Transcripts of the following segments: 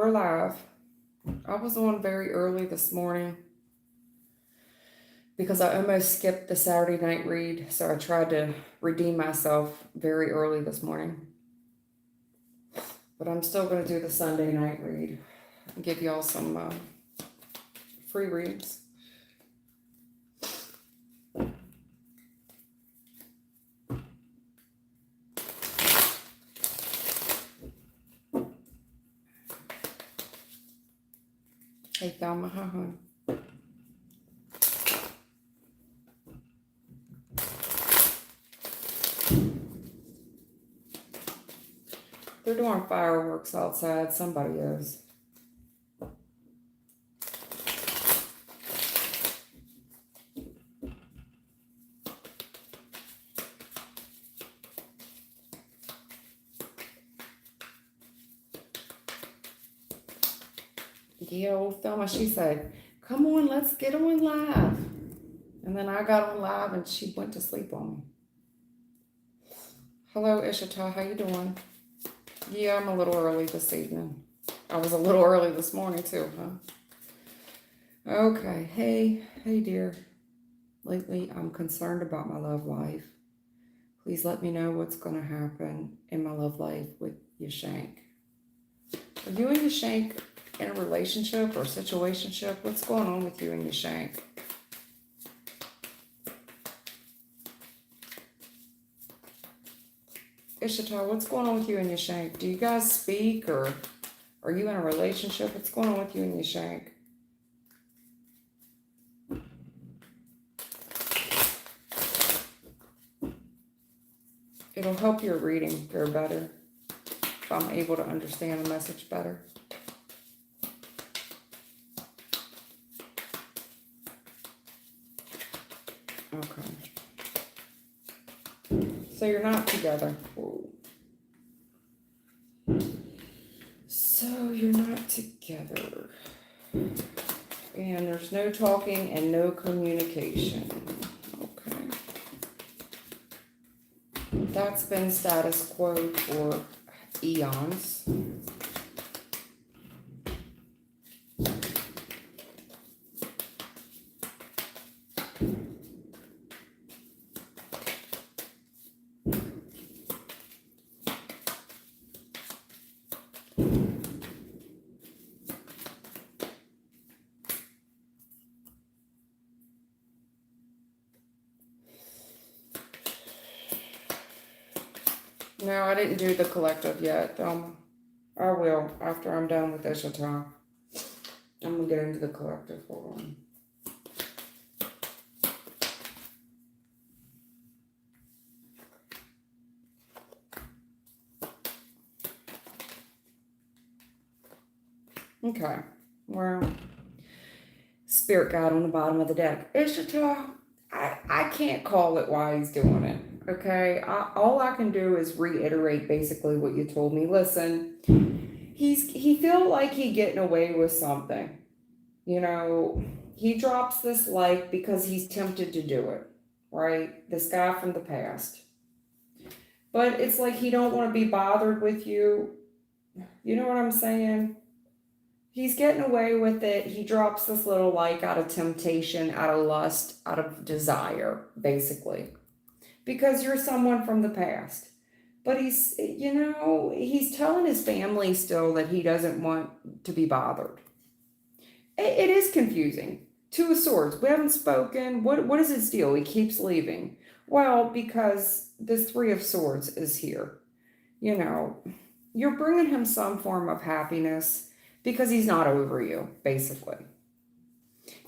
we're live. I was on very early this morning because I almost skipped the Saturday night read, so I tried to redeem myself very early this morning. But I'm still going to do the Sunday night read and give y'all some free reads. Hey, Thelma, hi, hon. They're doing fireworks outside. Somebody is. Yeah, old Thelma, she said, come on, let's get on live. And then I got on live and she went to sleep on me. Hello, Ishita, how you doing? Yeah, I'm a little early this evening. I was a little early this morning too, huh? Okay, hey dear. Lately, I'm concerned about my love life. Please let me know what's going to happen in my love life with Yashank. Are you and Yashank in a relationship or situationship? What's going on with you and Yashank? Ishita, what's going on with you and Yashank? Do you guys speak or are you in a relationship? What's going on with you and Yashank? It'll help your reading go better if I'm able to understand the message better. Okay. So you're not together. Whoa. So you're not together. And there's no talking and no communication. Okay. That's been status quo for eons. No, I didn't do the collective yet. I will after I'm done with Ishita. I'm gonna get into the collective. Hold on. Okay. Well, spirit guide on the bottom of the deck. Ishita, I can't call it why he's doing it. Okay, all I can do is reiterate basically what you told me. Listen, he feel like he getting away with something. You know, he drops this like because he's tempted to do it, right? This guy from the past. But it's like he don't want to be bothered with you. You know what I'm saying? He's getting away with it. He drops this little like out of temptation, out of lust, out of desire, basically. Because you're someone from the past. But he's, you know, he's telling his family still that he doesn't want to be bothered. It is confusing. Two of Swords. We haven't spoken. What is his deal? He keeps leaving. Well, because this Three of Swords is here. You know, you're bringing him some form of happiness because he's not over you, basically.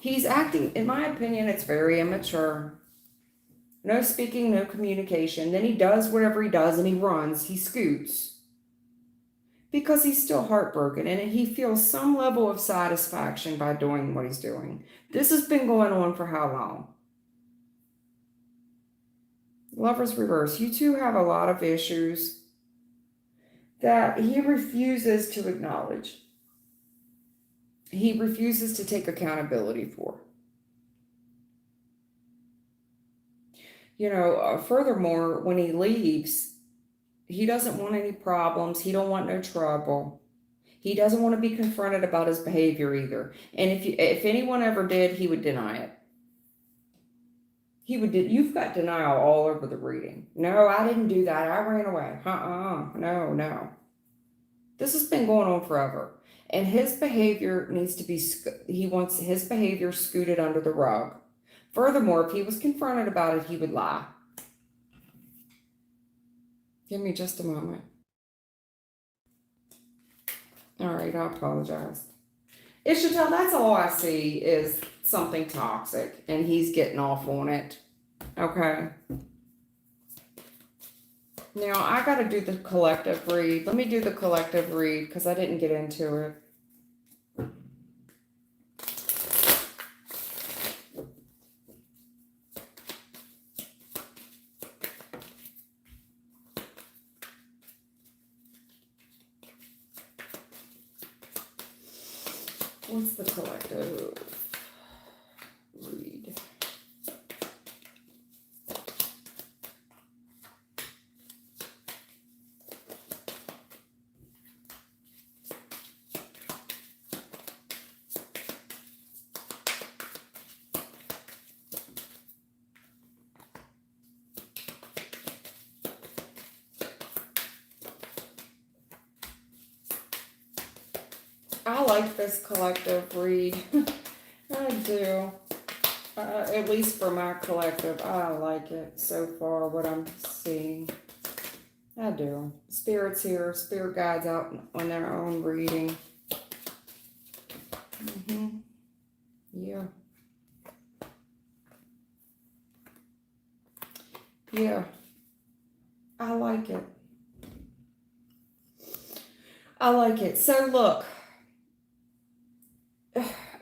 He's acting, in my opinion, it's very immature. No speaking, no communication. Then he does whatever he does and he runs, he scoots. Because he's still heartbroken and he feels some level of satisfaction by doing what he's doing. This has been going on for how long? Lover's reverse. You two have a lot of issues that he refuses to acknowledge. He refuses to take accountability for. You know, furthermore, when he leaves, he doesn't want any problems. He don't want no trouble. He doesn't want to be confronted about his behavior either. And if anyone ever did, he would deny it. You've got denial all over the reading. No, I didn't do that. I ran away. No. This has been going on forever. And his behavior needs to be, he wants his behavior scooted under the rug. Furthermore, if he was confronted about it, he would lie. Give me just a moment. All right, I apologize. Ishita, that's all I see is something toxic, and he's getting off on it. Okay. Now, I got to do the collective read. Let me do the collective read because I didn't get into it. What's the collective read? I like this collective read. I do. At least for my collective, I like it so far, what I'm seeing. I do. Spirit's here. Spirit guides out on their own reading. Yeah. Yeah. I like it. I like it. So look.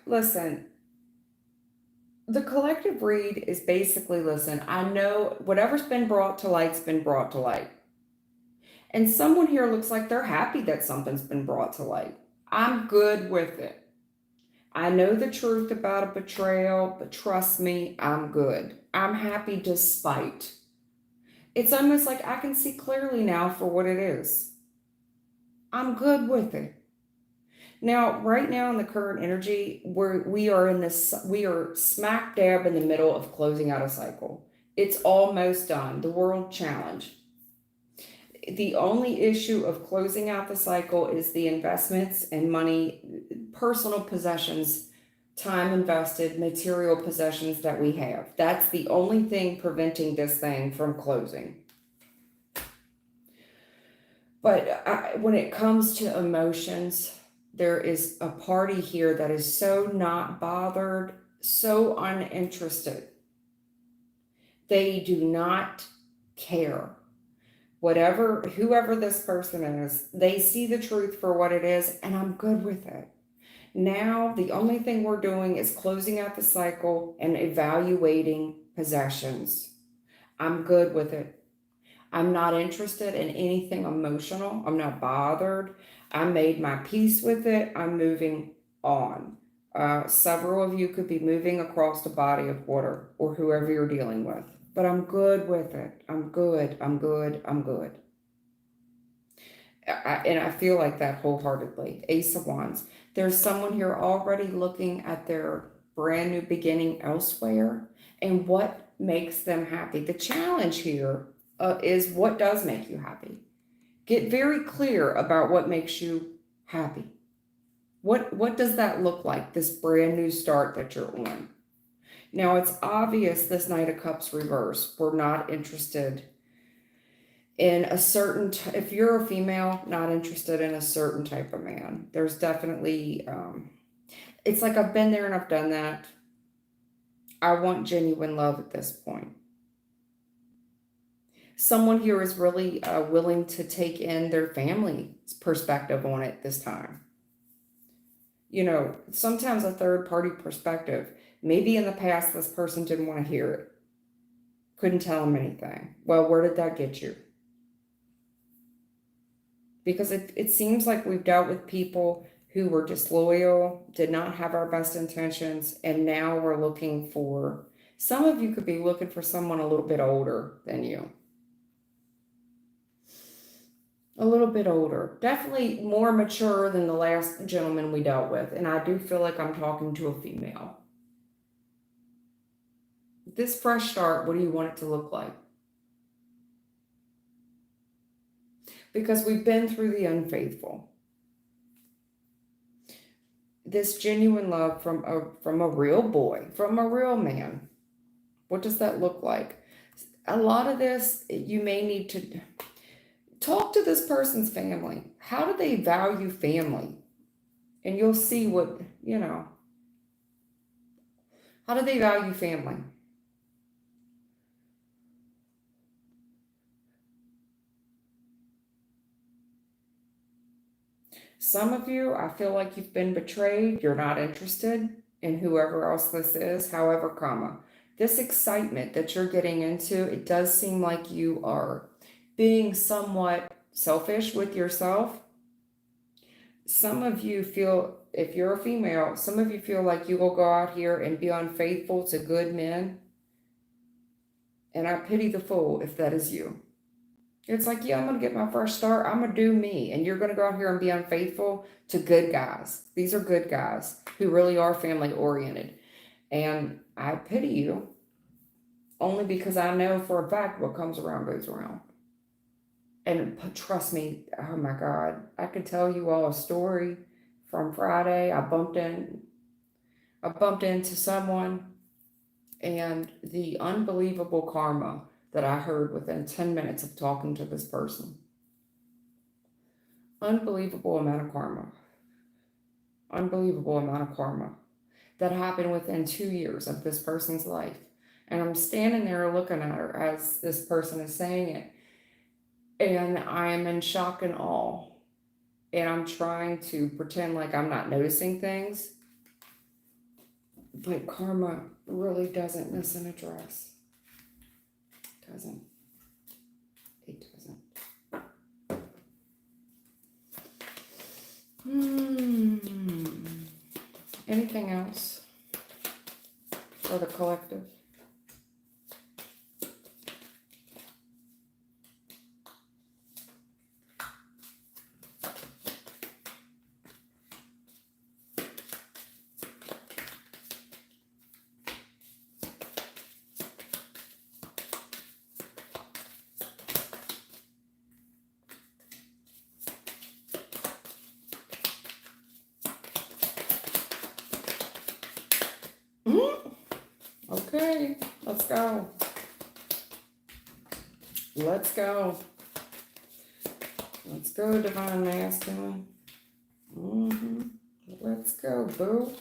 Listen. The collective read is basically, listen, I know whatever's been brought to light's been brought to light. And someone here looks like they're happy that something's been brought to light. I'm good with it. I know the truth about a betrayal, but trust me, I'm good. I'm happy despite. It's almost like I can see clearly now for what it is. I'm good with it. Now, right now in the current energy, we are smack dab in the middle of closing out a cycle. It's almost done. The world challenge. The only issue of closing out the cycle is the investments and money, personal possessions, time invested, material possessions that we have. That's the only thing preventing this thing from closing. But when it comes to emotions, there is a party here that is so not bothered, so uninterested. They do not care. Whoever this person is, they see the truth for what it is, and I'm good with it. Now, the only thing we're doing is closing out the cycle and evaluating possessions. I'm good with it. I'm not interested in anything emotional. I'm not bothered. I made my peace with it. I'm moving on. Several of you could be moving across the body of water or whoever you're dealing with. But I'm good with it. I'm good. I'm good. I'm good. And I feel like that wholeheartedly. Ace of Wands. There's someone here already looking at their brand new beginning elsewhere and what makes them happy. The challenge here is what does make you happy. Get very clear about what makes you happy. What does that look like, this brand new start that you're on? Now, it's obvious this Knight of Cups reverse. We're not interested in a certain, if you're a female, not interested in a certain type of man. There's definitely, it's like I've been there and I've done that. I want genuine love at this point. Someone here is really willing to take in their family's perspective on it this time. You know, sometimes a third party perspective. Maybe in the past, this person didn't want to hear it. Couldn't tell them anything. Well, where did that get you? Because it seems like we've dealt with people who were disloyal, did not have our best intentions, and now we're looking for, some of you could be looking for someone a little bit older than you. A little bit older. Definitely more mature than the last gentleman we dealt with. And I do feel like I'm talking to a female. This fresh start, what do you want it to look like? Because we've been through the unfaithful. This genuine love from a real boy, from a real man. What does that look like? A lot of this, you may need to talk to this person's family. How do they value family? And you'll see what, how do they value family? Some of you, I feel like you've been betrayed. You're not interested in whoever else this is, however, this excitement that you're getting into, it does seem like you are being somewhat selfish with yourself. Some of you feel, if you're a female, some of you feel like you will go out here and be unfaithful to good men. And I pity the fool if that is you. It's like, yeah, I'm going to get my first start. I'm going to do me. And you're going to go out here and be unfaithful to good guys. These are good guys who really are family oriented. And I pity you only because I know for a fact what comes around goes around. And trust me, oh my God, I could tell you all a story from Friday. I bumped into someone, and the unbelievable karma that I heard within 10 minutes of talking to this person. Unbelievable amount of karma. Unbelievable amount of karma that happened within 2 years of this person's life. And I'm standing there looking at her as this person is saying it. And I'm in shock and awe. And I'm trying to pretend like I'm not noticing things. But karma really doesn't miss an address. It doesn't. Anything else for the collective? Okay, let's go. Let's go. Let's go, divine masculine. Let's go, boo.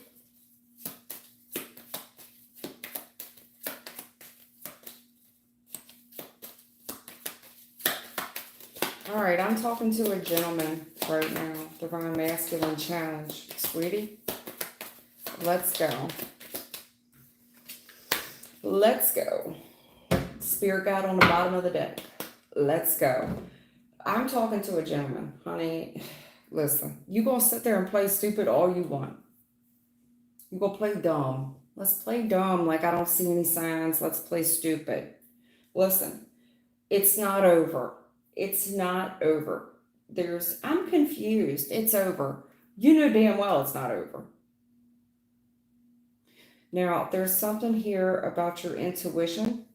All right, I'm talking to a gentleman right now. Divine masculine challenge, sweetie. Let's go. Let's go. Spirit guide on the bottom of the deck. Let's go. I'm talking to a gentleman, honey. Listen, you gonna sit there and play stupid all you want. You gonna play dumb. Let's play dumb like I don't see any signs. Let's play stupid. Listen, it's not over. It's not over. I'm confused. It's over. You know damn well it's not over. Now, there's something here about your intuition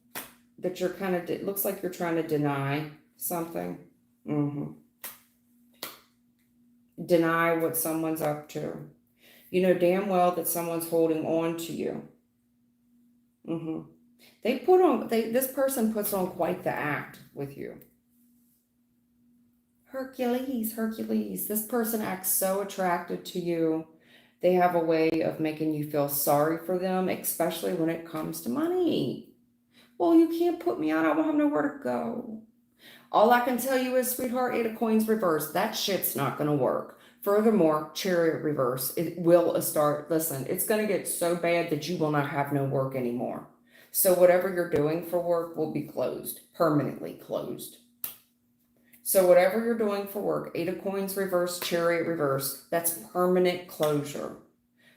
that you're kind of, it looks like you're trying to deny something. Deny what someone's up to. You know damn well that someone's holding on to you. This person puts on quite the act with you. Hercules. This person acts so attracted to you. They have a way of making you feel sorry for them, especially when it comes to money. Well, you can't put me out. I won't have nowhere to go. All I can tell you is, sweetheart, 8 of coins reverse. That shit's not going to work. Furthermore, chariot reverse. It will start. Listen, it's going to get so bad that you will not have no work anymore. So whatever you're doing for work will be closed, permanently closed. So whatever you're doing for work, 8 of coins reverse, chariot reverse, that's permanent closure.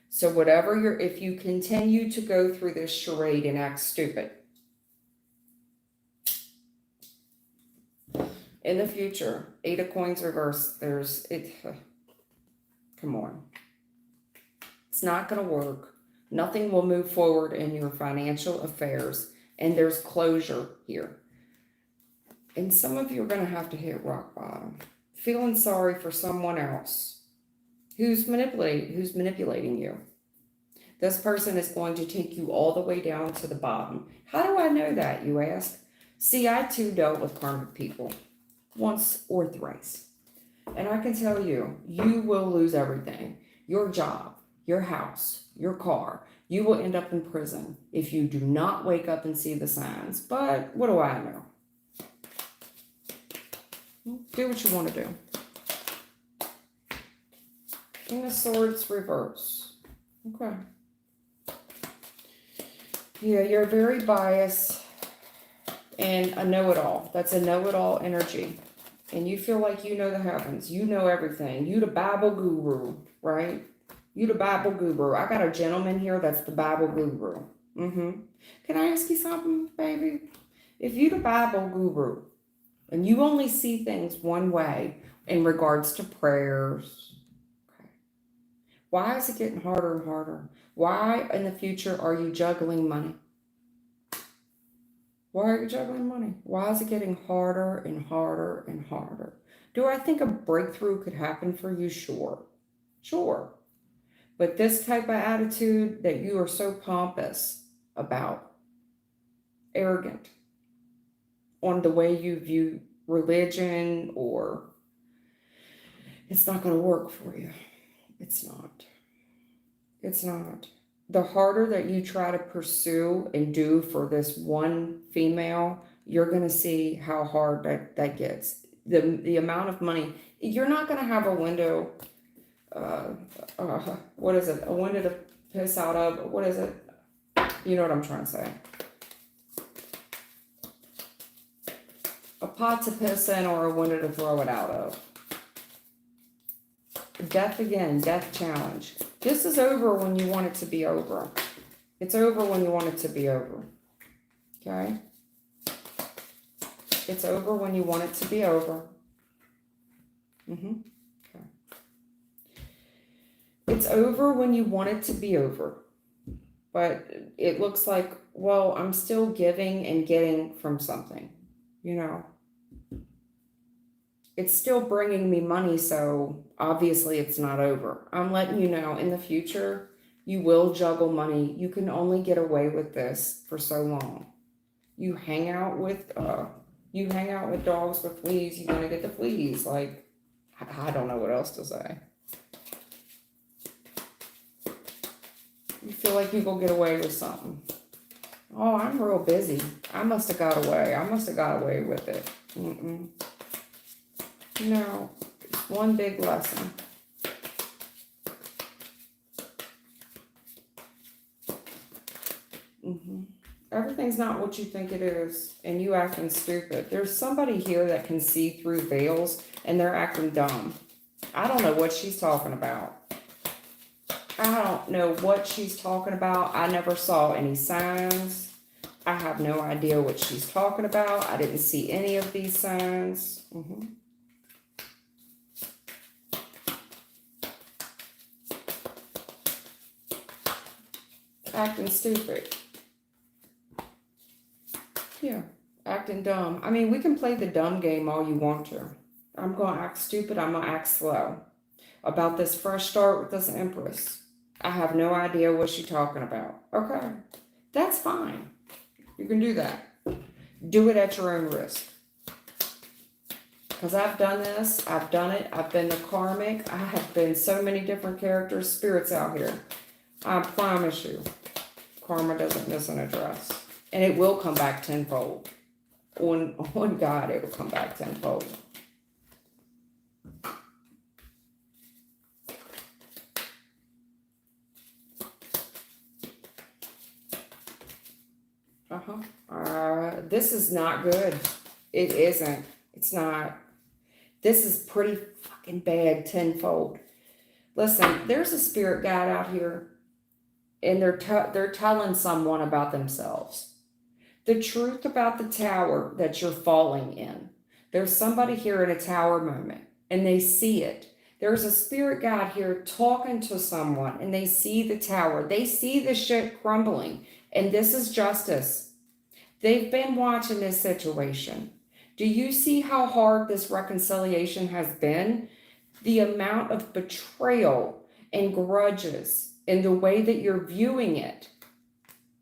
So if you continue to go through this charade and act stupid, In the future, 8 of Coins reverse, come on. It's not going to work. Nothing will move forward in your financial affairs, and there's closure here. And some of you are going to have to hit rock bottom, feeling sorry for someone else who's manipulating you. This person is going to take you all the way down to the bottom. How do I know that, you ask? See, I too dealt with karmic people once or thrice. And I can tell you, you will lose everything. Your job, your house, your car. You will end up in prison if you do not wake up and see the signs. But what do I know? Do what you want to do. King of Swords reverse. Okay. Yeah, you're very biased and a know-it-all. That's a know-it-all energy. And you feel like you know the heavens. You know everything. You the Bible guru, right? You the Bible guru. I got a gentleman here that's the Bible guru. Can I ask you something, baby? If you the Bible guru and you only see things one way in regards to prayers, okay, why is it getting harder and harder? Why in the future are you juggling money? Why are you juggling money? Why is it getting harder and harder and harder? Do I think a breakthrough could happen for you? Sure. Sure. But this type of attitude that you are so pompous about, arrogant on the way you view religion, or it's not going to work for you. It's not. It's not. The harder that you try to pursue and do for this one female, you're going to see how hard that gets. The amount of money, you're not going to have a window, what is it? A window to piss out of. What is it? You know what I'm trying to say. A pot to piss in or a window to throw it out of. Death again, death challenge. This is over when you want it to be over. It's over when you want it to be over. Okay? It's over when you want it to be over. Okay. It's over when you want it to be over. But it looks like, well, I'm still giving and getting from something. You know? It's still bringing me money, so obviously it's not over. I'm letting you know, in the future, you will juggle money. You can only get away with this for so long. You hang out with dogs with fleas, you're gonna get the fleas. Like, I don't know what else to say. You feel like you gonna get away with something. Oh, I'm real busy. I must have got away. I must have got away with it. No, it's one big lesson. Everything's not what you think it is, and you acting stupid. There's somebody here that can see through veils, and they're acting dumb. I don't know what she's talking about. I don't know what she's talking about. I never saw any signs. I have no idea what she's talking about. I didn't see any of these signs. Acting stupid. Yeah, acting dumb. I mean, we can play the dumb game all you want to. I'm going to act stupid. I'm going to act slow. About this fresh start with this Empress. I have no idea what she's talking about. Okay, that's fine. You can do that. Do it at your own risk. Because I've done this. I've done it. I've been the karmic. I have been so many different characters, spirits out here. I promise you, karma doesn't miss an address. And it will come back tenfold. On God, it will come back tenfold. This is not good. It isn't. It's not. This is pretty fucking bad tenfold. Listen, there's a spirit guide out here, and they're telling someone about themselves. The truth about the tower that you're falling in. There's somebody here in a tower moment and they see it. There's a spirit guide here talking to someone and they see the tower. They see the shit crumbling, and this is justice. They've been watching this situation. Do you see how hard this reconciliation has been? The amount of betrayal and grudges and the way that you're viewing it.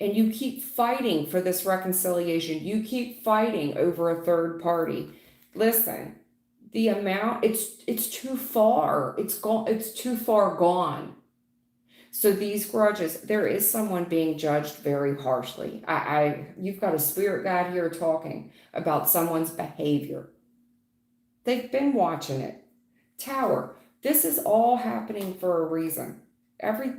And you keep fighting for this reconciliation. You keep fighting over a third party. Listen, the amount, it's too far. It's too far gone. So these grudges, there is someone being judged very harshly. You've got a spirit guide here talking about someone's behavior. They've been watching it. Tower, this is all happening for a reason.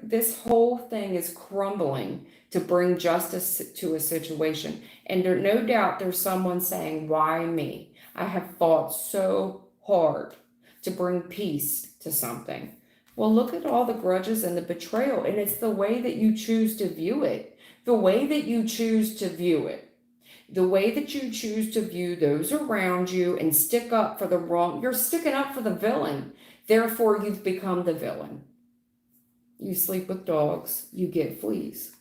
This whole thing is crumbling to bring justice to a situation. And no doubt there's someone saying, why me? I have fought so hard to bring peace to something. Well, look at all the grudges and the betrayal, and it's the way that you choose to view it. The way that you choose to view it. The way that you choose to view those around you and stick up for the wrong. You're sticking up for the villain. Therefore, you've become the villain. You sleep with dogs, you get fleas.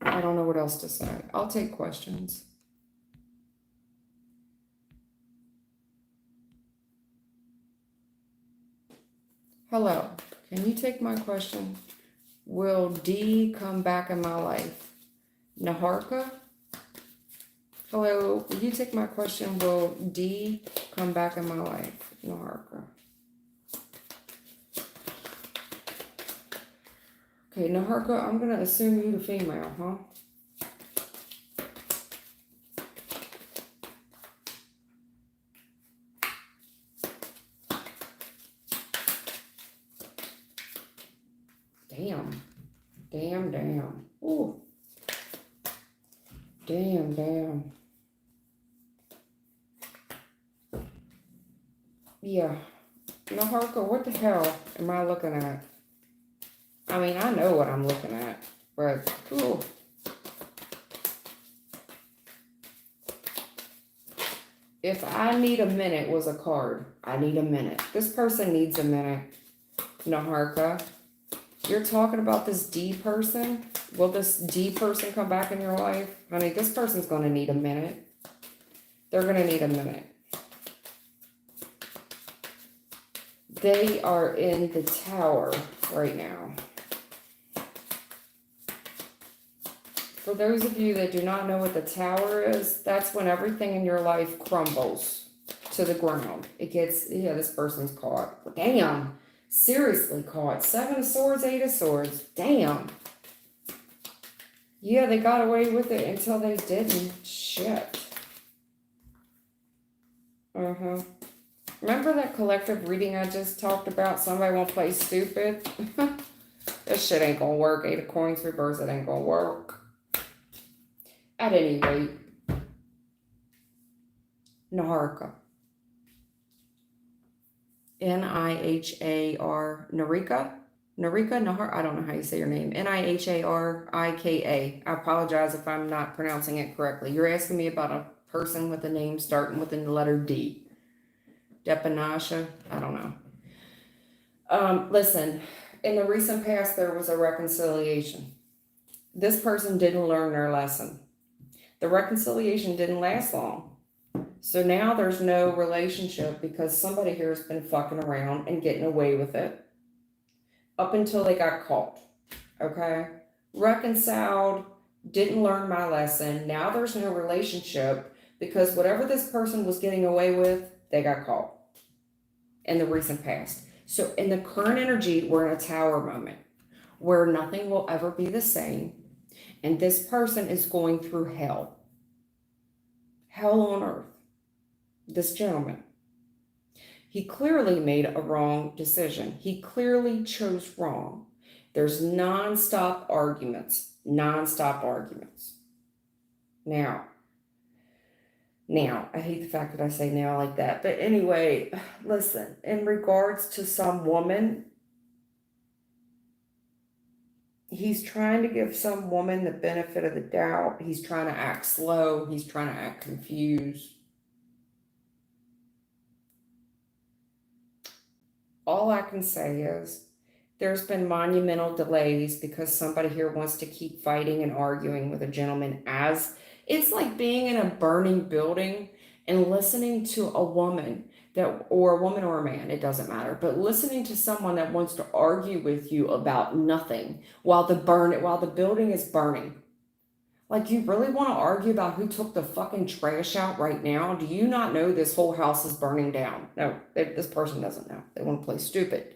I don't know what else to say. I'll take questions. Hello, can you take my question? Will D come back in my life? Nahara? Hello, will you take my question? Will D come back in my life? Nahara. Okay, Nahara, I'm going to assume you the female, huh? Damn. Ooh. Damn. Yeah. Nahara, what the hell am I looking at? I mean, I know what I'm looking at, but ooh. If I need a minute was a card, I need a minute. This person needs a minute. Nahara, you're talking about this D person? Will this D person come back in your life? Honey, this person's going to need a minute. They're going to need a minute. They are in the tower right now. For those of you that do not know what the tower is, that's when everything in your life crumbles to the ground. It gets, yeah, this person's caught. Damn. Seriously caught. 7 of Swords, 8 of Swords. Damn. Yeah, they got away with it until they didn't. Shit. Remember that collective reading I just talked about? Somebody won't play stupid? This shit ain't gonna work. 8 of Coins reverse, it ain't gonna work. At any rate, Nahara. Nihar. Nahara, I don't know how you say your name. Niharika. I apologize if I'm not pronouncing it correctly. You're asking me about a person with a name starting with the letter D. Natasha, I don't know. Listen, in the recent past, there was a reconciliation. This person didn't learn their lesson. The reconciliation didn't last long. So now there's no relationship because somebody here has been fucking around and getting away with it up until they got caught. Okay? Reconciled, didn't learn my lesson. Now there's no relationship because whatever this person was getting away with, they got caught in the recent past. So in the current energy, we're in a tower moment where nothing will ever be the same. And this person is going through hell. Hell on earth. This gentleman. He clearly made a wrong decision. He clearly chose wrong. There's nonstop arguments. Now, I hate the fact that I say now like that. But anyway, listen, in regards to some woman, He's trying to give some woman the benefit of the doubt. He's trying to act slow. He's trying to act confused. All I can say is there's been monumental delays because somebody here wants to keep fighting and arguing with a gentleman, as it's like being in a burning building and listening to a woman that, or a woman or a man, it doesn't matter, but listening to someone that wants to argue with you about nothing while the building is burning. Like, you really want to argue about who took the fucking trash out right now? Do you not know this whole house is burning down? No, this person doesn't know. They want to play stupid.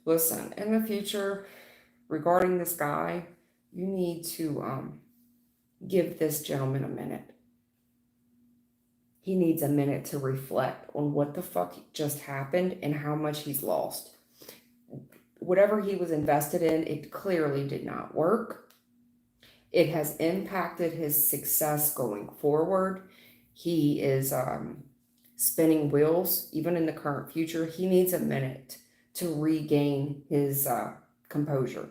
Listen, in the future, regarding this guy, you need to give this gentleman a minute. He needs a minute to reflect on what the fuck just happened and how much he's lost. Whatever he was invested in, it clearly did not work. It has impacted his success going forward. He is spinning wheels, even in the current future. He needs a minute to regain his composure.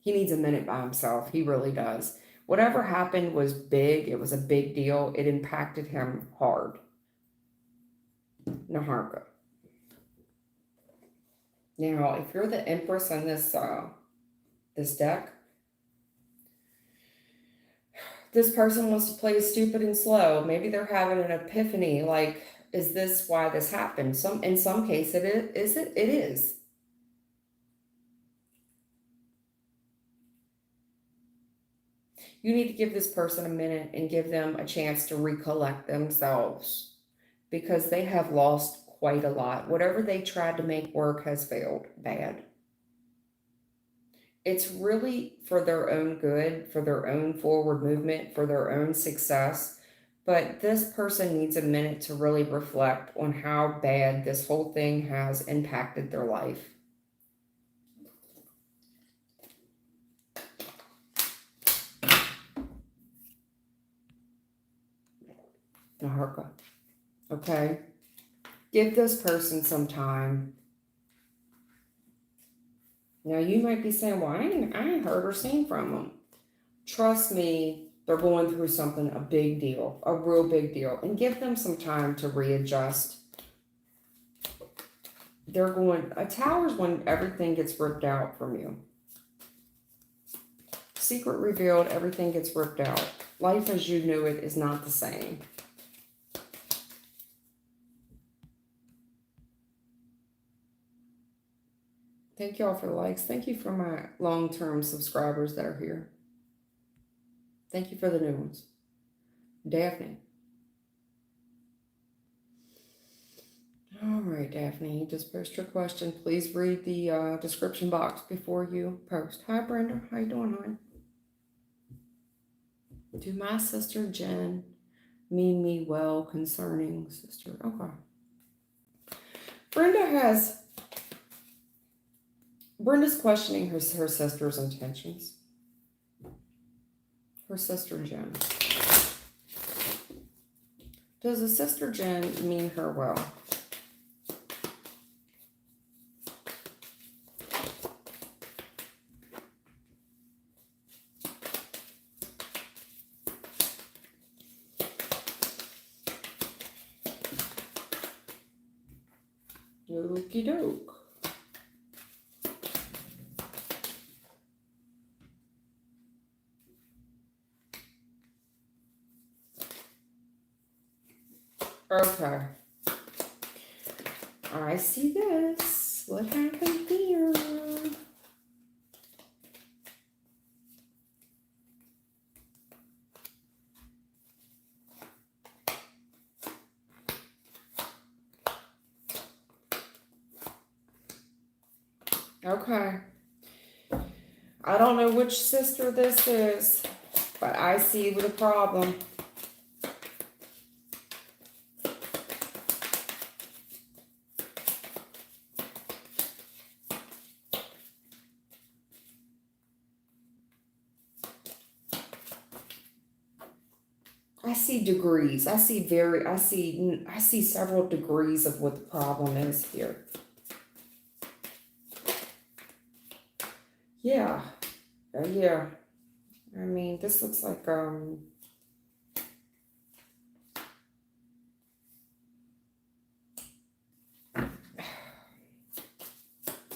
He needs a minute by himself. He really does. Whatever happened was big. It was a big deal. It impacted him hard. Nahara. Now, if you're the Empress on this deck, this person wants to play stupid and slow. Maybe they're having an epiphany, like, is this why this happened? In some case, it is. You need to give this person a minute and give them a chance to recollect themselves, because they have lost quite a lot. Whatever they tried to make work has failed bad. It's really for their own good, for their own forward movement, for their own success. But this person needs a minute to really reflect on how bad this whole thing has impacted their life. Nahara. Okay? Give this person some time. Now, you might be saying, well, I ain't heard or seen from them. Trust me, they're going through something, a big deal, a real big deal. And give them some time to readjust. A tower is when everything gets ripped out from you. Secret revealed, everything gets ripped out. Life as you knew it is not the same. Thank y'all for the likes. Thank you for my long-term subscribers that are here. Thank you for the new ones. Daphne. All right, Daphne, you just post your question. Please read the description box before you post. Hi, Brenda. How you doing, hon? To my sister, Jen, mean me well concerning sister. Okay. Brenda's questioning her sister's intentions. Her sister, Jen. Does a sister, Jen, mean her well? Okie doke. Okay. I see this. What happened here? Okay. I don't know which sister this is, but I see the problem. I see degrees. I see several degrees of what the problem is here. Yeah. Yeah. I mean, this looks like,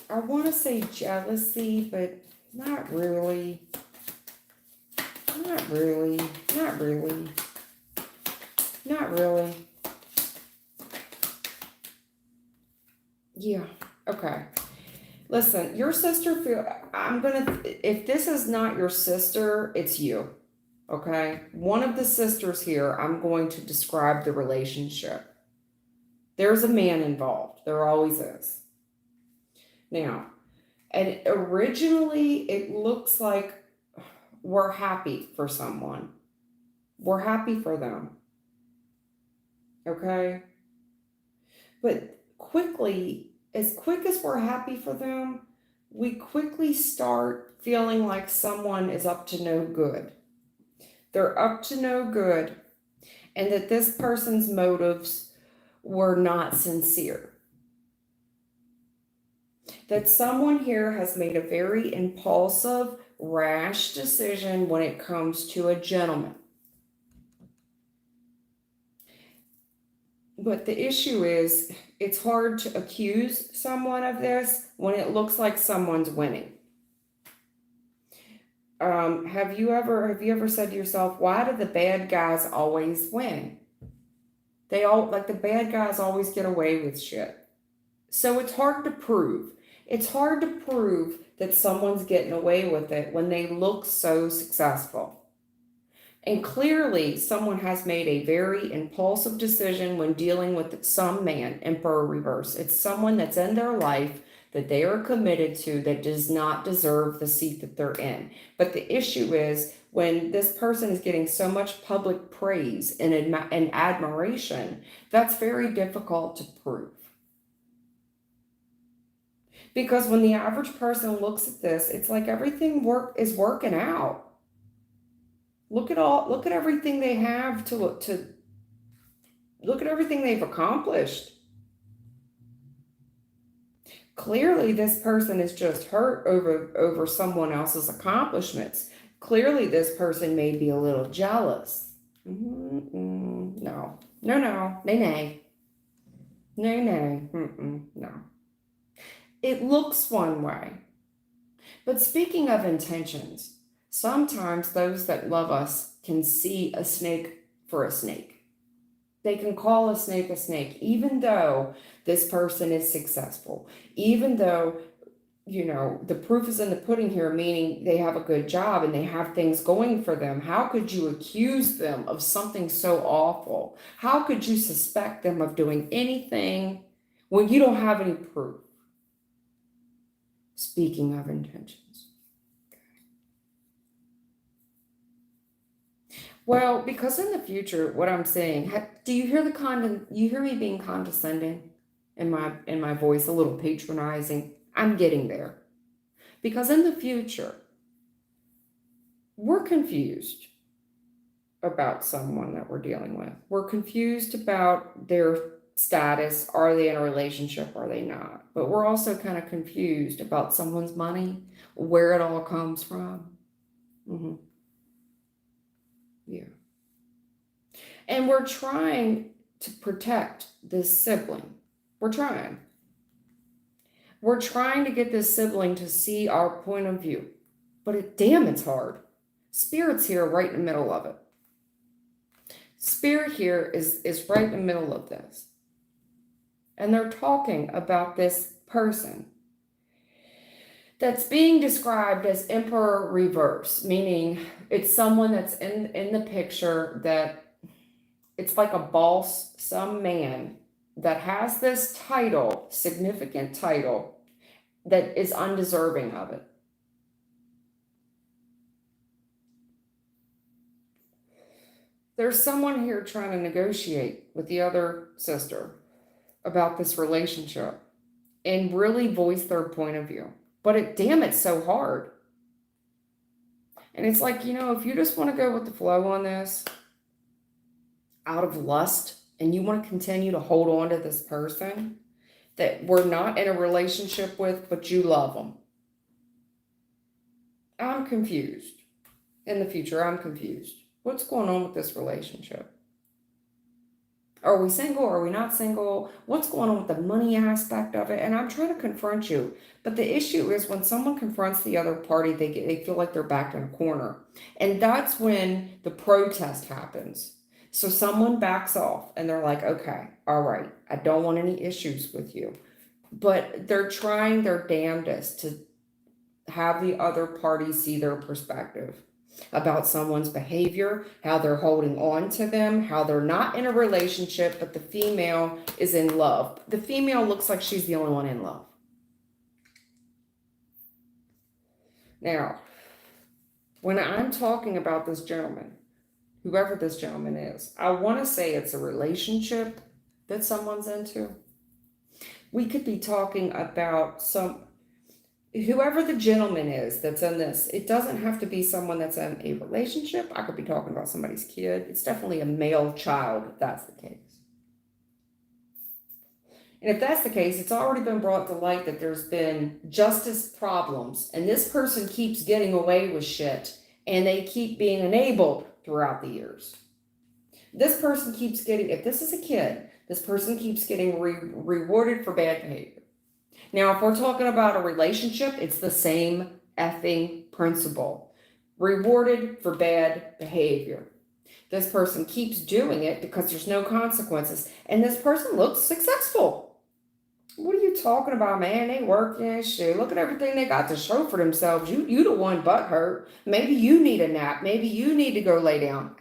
I want to say jealousy, but not really. Not really. Not really. Not really. Yeah. Okay. Listen, your sister if this is not your sister, it's you. Okay? One of the sisters here, I'm going to describe the relationship. There's a man involved. There always is. Now, and originally it looks like we're happy for someone. We're happy for them. Okay? But quickly, as quick as we're happy for them, we quickly start feeling like someone is up to no good. They're up to no good, and that this person's motives were not sincere. That someone here has made a very impulsive, rash decision when it comes to a gentleman. But the issue is, it's hard to accuse someone of this when it looks like someone's winning. Have you ever said to yourself, why do the bad guys always win? They all, like, the bad guys always get away with shit. So it's hard to prove. It's hard to prove that someone's getting away with it when they look so successful. And clearly, someone has made a very impulsive decision when dealing with some man, Emperor Reverse. It's someone that's in their life that they are committed to that does not deserve the seat that they're in. But the issue is, when this person is getting so much public praise and admiration, that's very difficult to prove. Because when the average person looks at this, it's like everything is working out. Look at everything they have look at everything they've accomplished. Clearly, this person is just hurt over someone else's accomplishments. Clearly, this person may be a little jealous. No. Nay. No. It looks one way. But speaking of intentions, sometimes those that love us can see a snake for a snake. They can call a snake, even though this person is successful, even though, the proof is in the pudding here, meaning they have a good job and they have things going for them. How could you accuse them of something so awful? How could you suspect them of doing anything when you don't have any proof? Speaking of intentions. Well, because in the future, what I'm saying, do you hear you hear me being condescending in my voice, a little patronizing? I'm getting there. Because in the future, we're confused about someone that we're dealing with. We're confused about their status. Are they in a relationship? Are they not? But we're also kind of confused about someone's money, where it all comes from. Yeah. And we're trying to protect this sibling. We're trying. We're trying to get this sibling to see our point of view. But damn, it's hard. Spirit's here right in the middle of it. Spirit here is right in the middle of this. And they're talking about this person that's being described as Emperor Reverse, meaning it's someone that's in the picture that it's like a boss, some man that has this title, significant title, that is undeserving of it. There's someone here trying to negotiate with the other sister about this relationship and really voice their point of view. But damn, it's so hard. And it's like, if you just want to go with the flow on this out of lust and you want to continue to hold on to this person that we're not in a relationship with, but you love them. I'm confused. In the future, I'm confused. What's going on with this relationship? Are we single? Are we not single? What's going on with the money aspect of it? And I'm trying to confront you. But the issue is when someone confronts the other party, they feel like they're backed in a corner. And that's when the protest happens. So someone backs off and they're like, okay, all right, I don't want any issues with you. But they're trying their damnedest to have the other party see their perspective about someone's behavior, how they're holding on to them, how they're not in a relationship, but the female is in love. The female looks like she's the only one in love. Now, when I'm talking about this gentleman, whoever this gentleman is, I want to say it's a relationship that someone's into. We could be talking about whoever the gentleman is that's in this. It doesn't have to be someone that's in a relationship. I could be talking about somebody's kid. It's definitely a male child if that's the case. And if that's the case, it's already been brought to light that there's been justice problems, and this person keeps getting away with shit, and they keep being enabled throughout the years. This person keeps getting, if this is a kid, this person keeps getting rewarded for bad behavior. Now, if we're talking about a relationship, it's the same effing principle. Rewarded for bad behavior. This person keeps doing it because there's no consequences, and this person looks successful. What are you talking about, man? They working and shit. Look at everything they got to show for themselves. You the one butt hurt. Maybe you need a nap. Maybe you need to go lay down.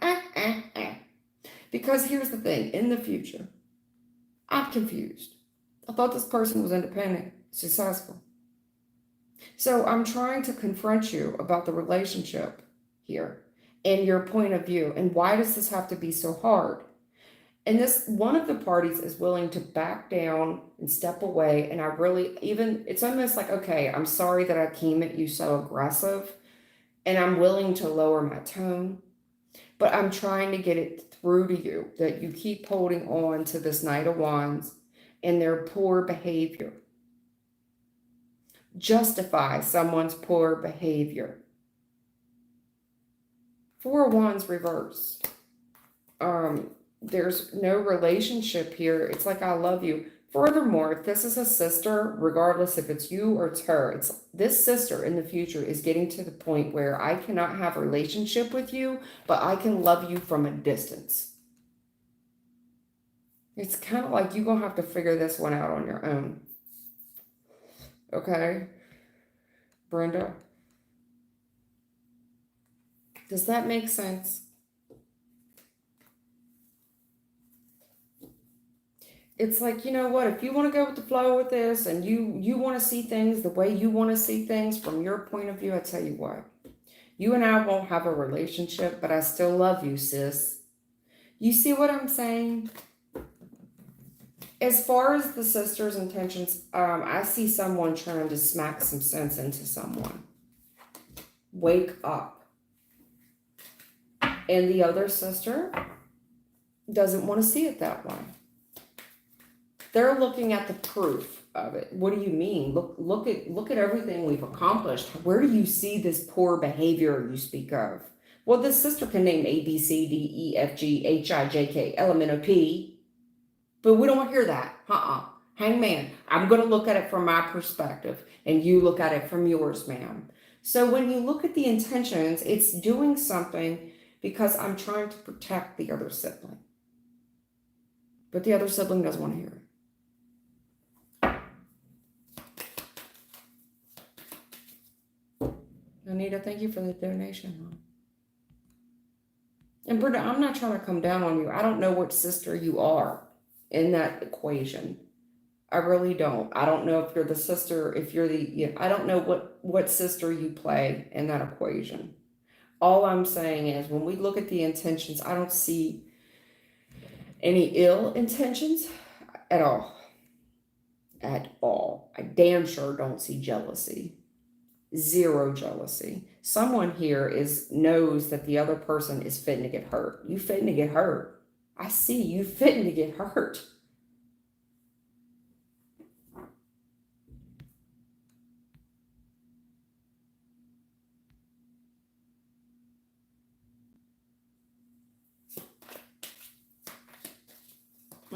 Because here's the thing. In the future, I'm confused. I thought this person was independent, successful. So I'm trying to confront you about the relationship here and your point of view. And why does this have to be so hard? And this, one of the parties is willing to back down and step away. And I really, it's almost like, okay, I'm sorry that I came at you so aggressive, and I'm willing to lower my tone, but I'm trying to get it through to you that you keep holding on to this Knight of Wands and their poor behavior. Justify someone's poor behavior. Four of Wands reversed. There's no relationship here. It's like, I love you. Furthermore, if this is a sister, regardless if it's you or it's her, it's this sister in the future is getting to the point where I cannot have a relationship with you, but I can love you from a distance. It's kind of like you're going to have to figure this one out on your own. Okay? Brenda? Does that make sense? It's like, you know what, if you want to go with the flow with this and you want to see things the way you want to see things from your point of view, I tell you what, you and I won't have a relationship, but I still love you, sis. You see what I'm saying? As far as the sister's intentions, I see someone trying to smack some sense into someone. Wake up. And the other sister doesn't want to see it that way. They're looking at the proof of it. What do you mean? Look at everything we've accomplished. Where do you see this poor behavior you speak of? Well, this sister can name A, B, C, D, E, F, G, H, I, J, K, L, M, N, O, P. But we don't hear that. Hangman, I'm going to look at it from my perspective, and you look at it from yours, ma'am. So when you look at the intentions, it's doing something because I'm trying to protect the other sibling. But the other sibling doesn't want to hear it. Anita, thank you for the donation. And Brenda, I'm not trying to come down on you. I don't know what sister you are in that equation. I really don't. I don't know if you're the sister, if you're I don't know what sister you play in that equation. All I'm saying is when we look at the intentions, I don't see any ill intentions at all. At all. I damn sure don't see jealousy. Zero jealousy. Someone here knows that the other person is fitting to get hurt. You fitting to get hurt. I see you fitting to get hurt.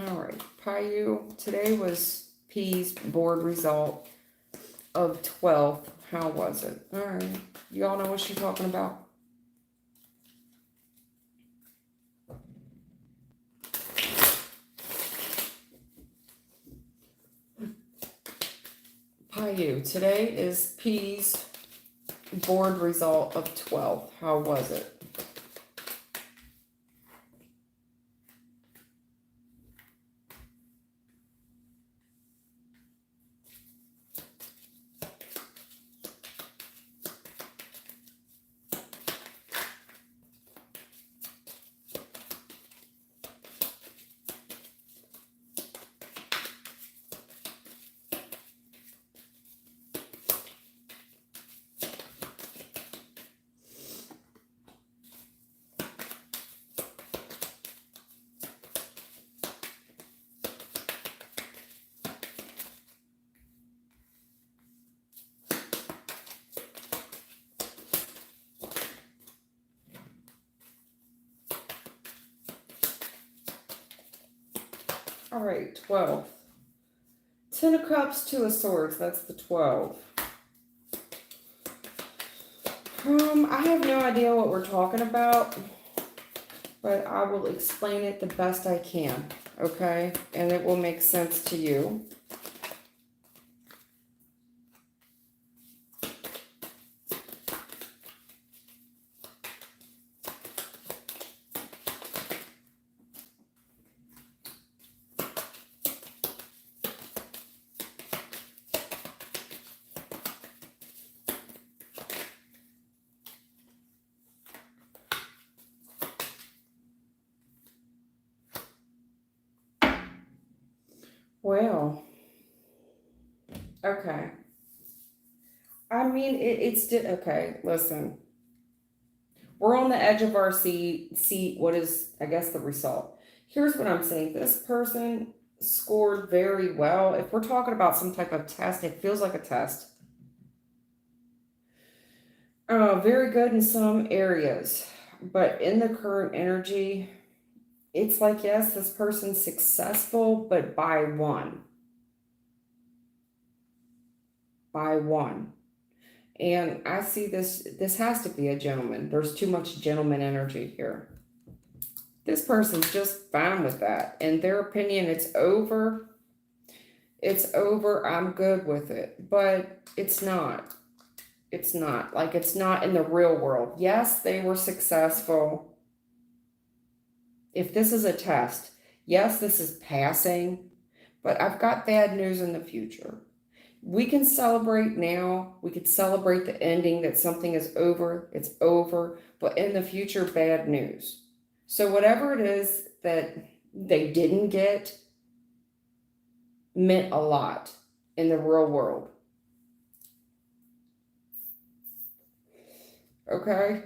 All right, Payu, today was P's board result of 12th. How was it? All right, you all know what she's talking about? Payu, today is P's board result of 12th. How was it? All right, 12. 10 of Cups, 2 of Swords. That's the 12. I have no idea what we're talking about, but I will explain it the best I can, okay? And it will make sense to you. Well, okay. I mean, okay, listen. We're on the edge of our seat. What is, I guess, the result? Here's what I'm saying. This person scored very well. If we're talking about some type of test, it feels like a test. Very good in some areas, but in the current energy, it's like, yes, this person's successful, but by one. By one. And I see this has to be a gentleman. There's too much gentleman energy here. This person's just fine with that. In their opinion, it's over. It's over. I'm good with it. But it's not. It's not. Like, it's not in the real world. Yes, they were successful. If this is a test, yes, this is passing. But I've got bad news in the future. We can celebrate now. We could celebrate the ending that something is over. It's over. But in the future, bad news. So whatever it is that they didn't get meant a lot in the real world. Okay?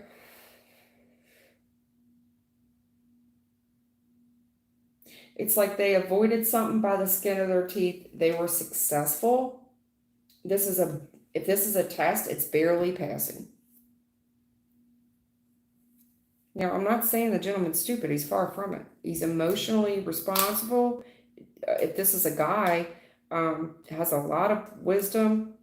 It's like they avoided something by the skin of their teeth. They were successful. If this is a test, it's barely passing. Now, I'm not saying the gentleman's stupid. He's far from it. He's emotionally responsible. If this is a guy, has a lot of wisdom,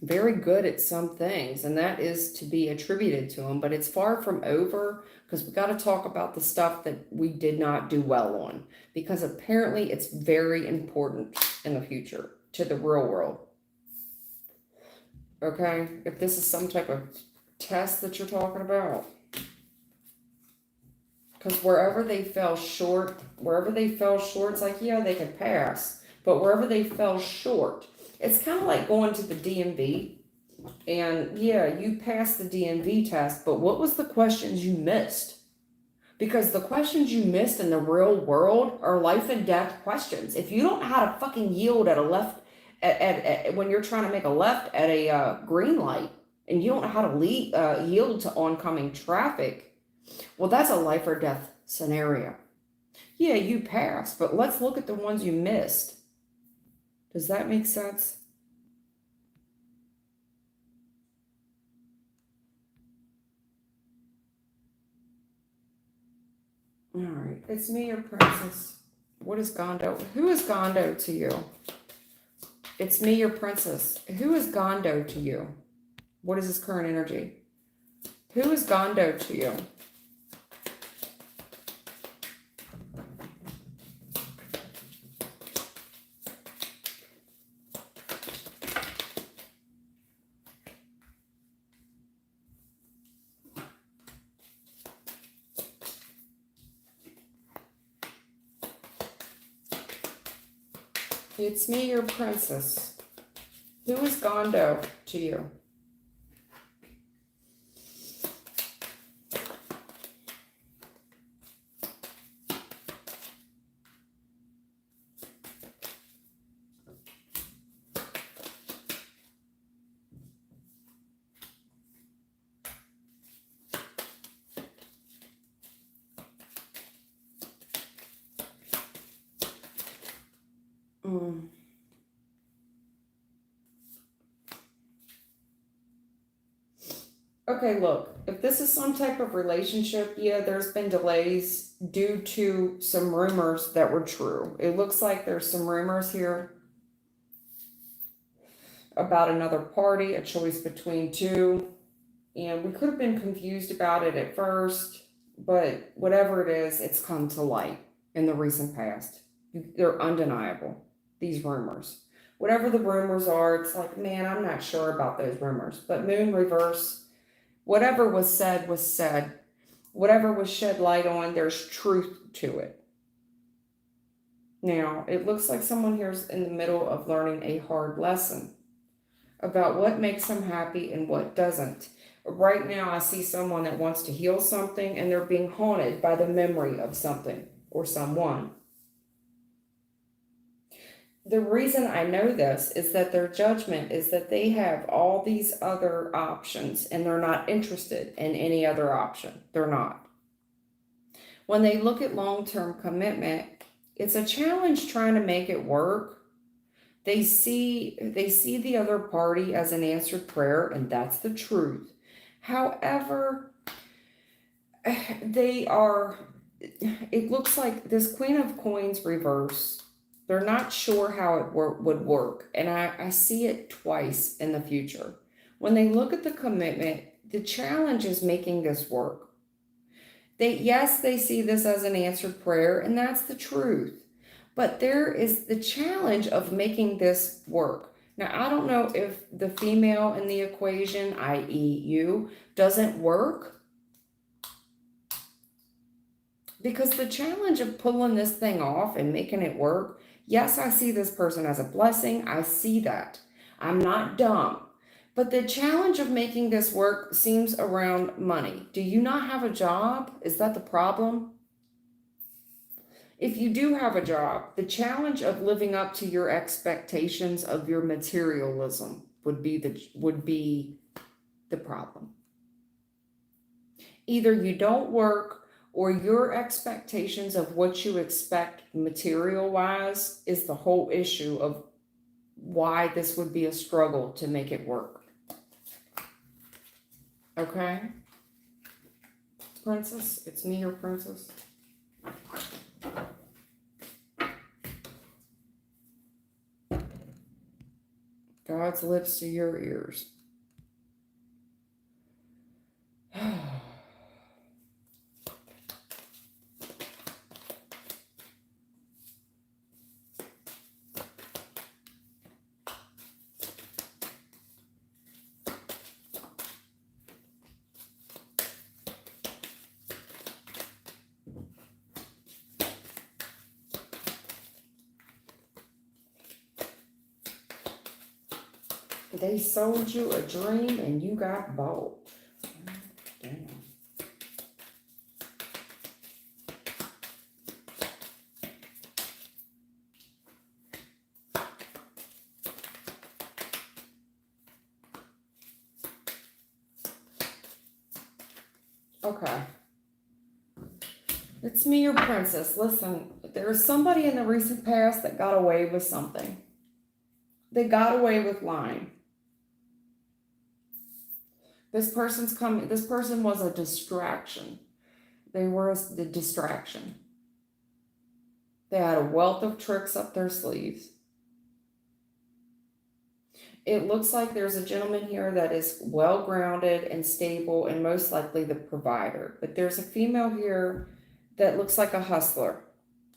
very good at some things, and that is to be attributed to him, but it's far from over, because we got to talk about the stuff that we did not do well on, because apparently it's very important in the future to the real world. Okay, if this is some type of test that you're talking about, because wherever they fell short, it's like, yeah, they could pass, but wherever they fell short, it's kind of like going to the DMV, and yeah, you passed the DMV test, but what was the questions you missed? Because the questions you missed in the real world are life and death questions. If you don't know how to fucking yield at a left, when you're trying to make a left at a green light, and you don't know how to yield to oncoming traffic, well, that's a life or death scenario. Yeah, you passed, but let's look at the ones you missed. Does that make sense? All right, it's me, your princess. What is Gondo? Who is Gondo to you? It's me, your princess. Who is Gondo to you? What is his current energy? Who is Gondo to you? It's me, your princess. Who is Gondo to you? Okay, look, if this is some type of relationship, yeah, there's been delays due to some rumors that were true. It looks like there's some rumors here about another party, a choice between two, and we could have been confused about it at first, but whatever it is, it's come to light in the recent past. They're undeniable, these rumors. Whatever the rumors are, it's like, man, I'm not sure about those rumors. But moon reverse, whatever was said was said. Whatever was shed light on, there's truth to it. Now, it looks like someone here's in the middle of learning a hard lesson about what makes them happy and what doesn't. Right now, I see someone that wants to heal something and they're being haunted by the memory of something or someone. The reason I know this is that their judgment is that they have all these other options and they're not interested in any other option. They're not. When they look at long-term commitment, it's a challenge trying to make it work. They see the other party as an answered prayer, and that's the truth. However, it looks like this Queen of Coins reverse, they're not sure how it would work, and I see it twice in the future. When they look at the commitment, the challenge is making this work. They see this as an answered prayer, and that's the truth. But there is the challenge of making this work. Now, I don't know if the female in the equation, i.e. you, doesn't work. Because the challenge of pulling this thing off and making it work, yes, I see this person as a blessing. I see that. I'm not dumb. But the challenge of making this work seems around money. Do you not have a job? Is that the problem? If you do have a job, the challenge of living up to your expectations of your materialism would be the problem. Either you don't work, or your expectations of what you expect material-wise is the whole issue of why this would be a struggle to make it work. Okay? Princess, it's me, your princess. God's lips to your ears. They sold you a dream and you got bought. Damn. Okay. It's me, your princess. Listen, there's somebody in the recent past that got away with something. They got away with lying. This person was a distraction. They were the distraction. They had a wealth of tricks up their sleeves. It looks like there's a gentleman here that is well grounded and stable and most likely the provider. But there's a female here that looks like a hustler,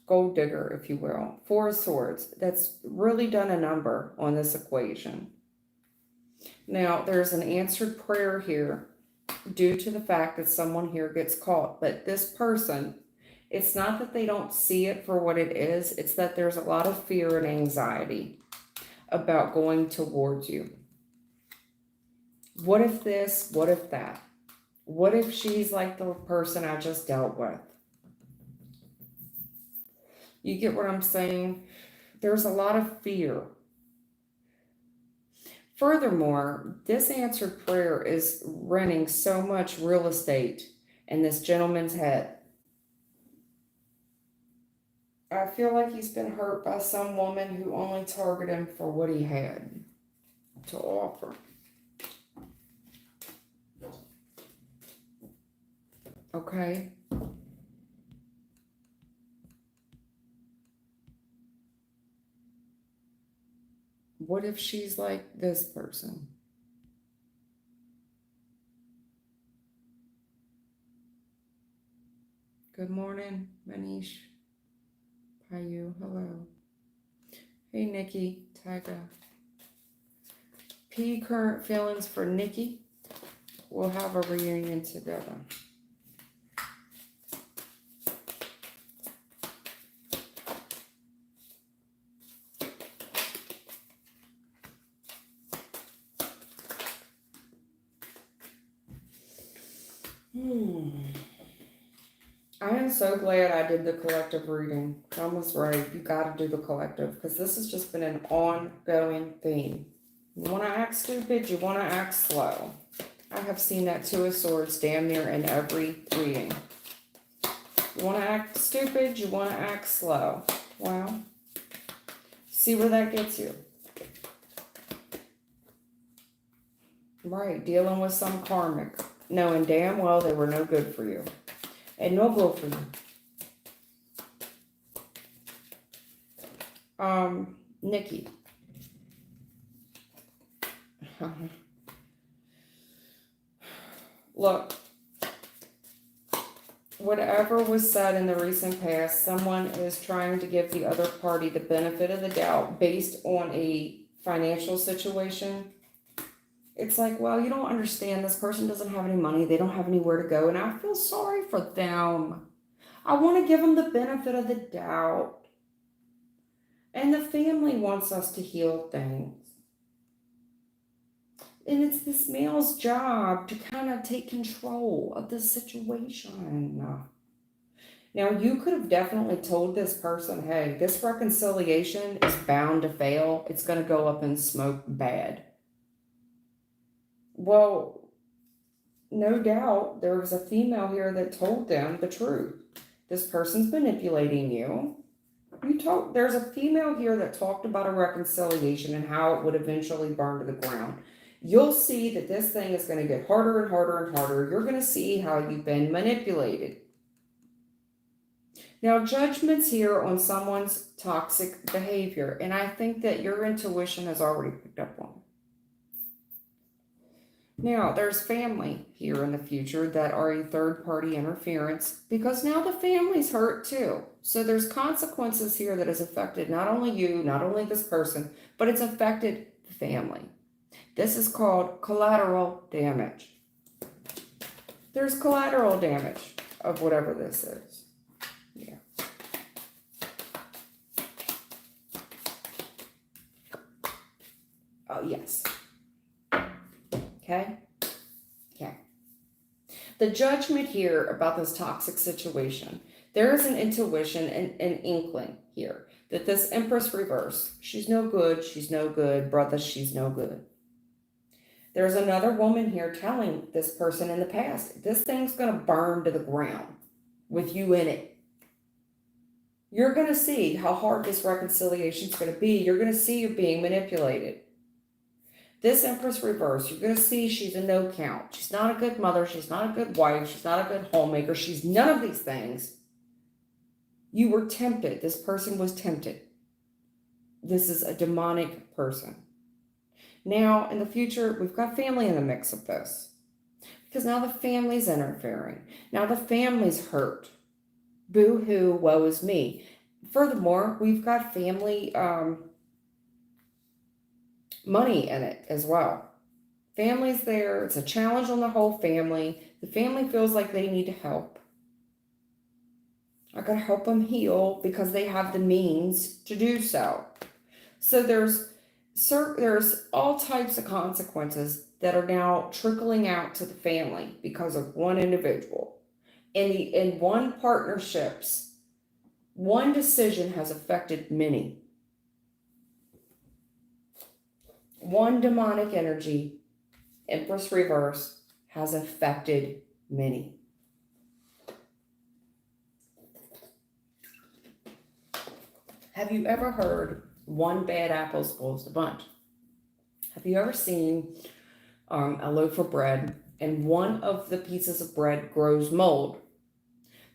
gold digger, if you will. Four of Swords. That's really done a number on this equation. Now, there's an answered prayer here due to the fact that someone here gets caught. But this person, it's not that they don't see it for what it is. It's that there's a lot of fear and anxiety about going towards you. What if this? What if that? What if she's like the person I just dealt with? You get what I'm saying? There's a lot of fear. Furthermore, this answered prayer is renting so much real estate in this gentleman's head. I feel like he's been hurt by some woman who only targeted him for what he had to offer. Okay? What if she's like this person? Good morning, Manish. Payu, hello. Hey, Nikki, Tyga. P, current feelings for Nikki. We'll have a reunion together. I am so glad I did the collective reading. I was right. You got to do the collective because this has just been an ongoing theme. You want to act stupid, you want to act slow. I have seen that Two of Swords damn near in every reading. You want to act stupid, you want to act slow. Well, see where that gets you. Right, dealing with some karmic, knowing damn well they were no good for you. And no good for you. Nikki. Look, whatever was said in the recent past, someone is trying to give the other party the benefit of the doubt based on a financial situation. It's like, well, you don't understand. This person doesn't have any money. They don't have anywhere to go. And I feel sorry for them. I want to give them the benefit of the doubt. And the family wants us to heal things. And it's this male's job to kind of take control of the situation. Now, you could have definitely told this person, hey, this reconciliation is bound to fail. It's going to go up in smoke bad. Well, no doubt there was a female here that told them the truth. This person's manipulating you. There's a female here that talked about a reconciliation and how it would eventually burn to the ground. You'll see that this thing is going to get harder and harder and harder. You're going to see how you've been manipulated. Now, judgment's here on someone's toxic behavior, and I think that your intuition has already picked up on it. Now, there's family here in the future that are a third-party interference because now the family's hurt too. So there's consequences here that has affected not only you, not only this person, but it's affected the family. This is called collateral damage. There's collateral damage of whatever this is. Yeah. Oh, yes. Okay? Okay. The judgment here about this toxic situation, there is an intuition and an inkling here that this Empress reverse, she's no good, brother, she's no good. There's another woman here telling this person in the past, this thing's going to burn to the ground with you in it. You're going to see how hard this reconciliation is going to be. You're going to see you being manipulated. This Empress reverse, you're going to see she's a no count. She's not a good mother. She's not a good wife. She's not a good homemaker. She's none of these things. You were tempted. This person was tempted. This is a demonic person. Now, in the future, we've got family in the mix of this. Because now the family's interfering. Now the family's hurt. Boo-hoo, woe is me. Furthermore, we've got family money in it as well. Family's there. It's a challenge on the whole family. The family feels like they need help. I gotta help them heal because they have the means to do so. So there's all types of consequences that are now trickling out to the family because of one individual. In one partnerships, one decision has affected many. One demonic energy, Empress reverse, has affected many. Have you ever heard one bad apple spoils the bunch? Have you ever seen a loaf of bread and one of the pieces of bread grows mold?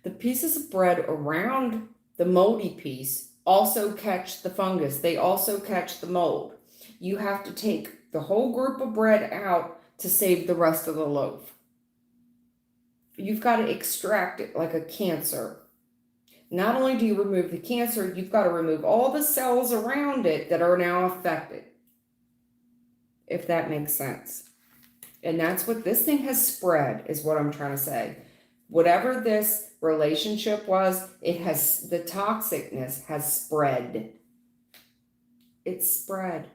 The pieces of bread around the moldy piece also catch the fungus. They also catch the mold. You have to take the whole group of bread out to save the rest of the loaf. You've got to extract it like a cancer. Not only do you remove the cancer, you've got to remove all the cells around it that are now affected. If that makes sense. And that's what this thing has spread, is what I'm trying to say. Whatever this relationship was, the toxicness has spread. It's spread.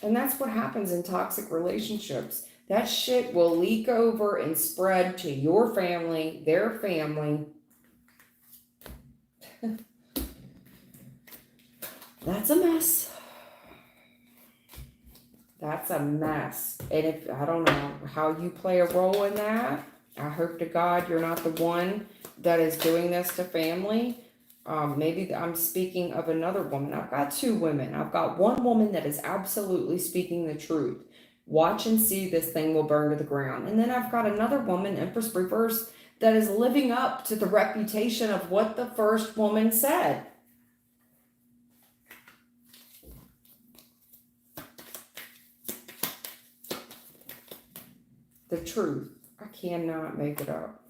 And that's what happens in toxic relationships. That shit will leak over and spread to your family, their family. That's a mess. That's a mess. And if I don't know how you play a role in that, I hope to God you're not the one that is doing this to family. Maybe I'm speaking of another woman. I've got two women. I've got one woman that is absolutely speaking the truth. Watch and see, this thing will burn to the ground. And then I've got another woman, Empress Reverse, that is living up to the reputation of what the first woman said. The truth. I cannot make it up.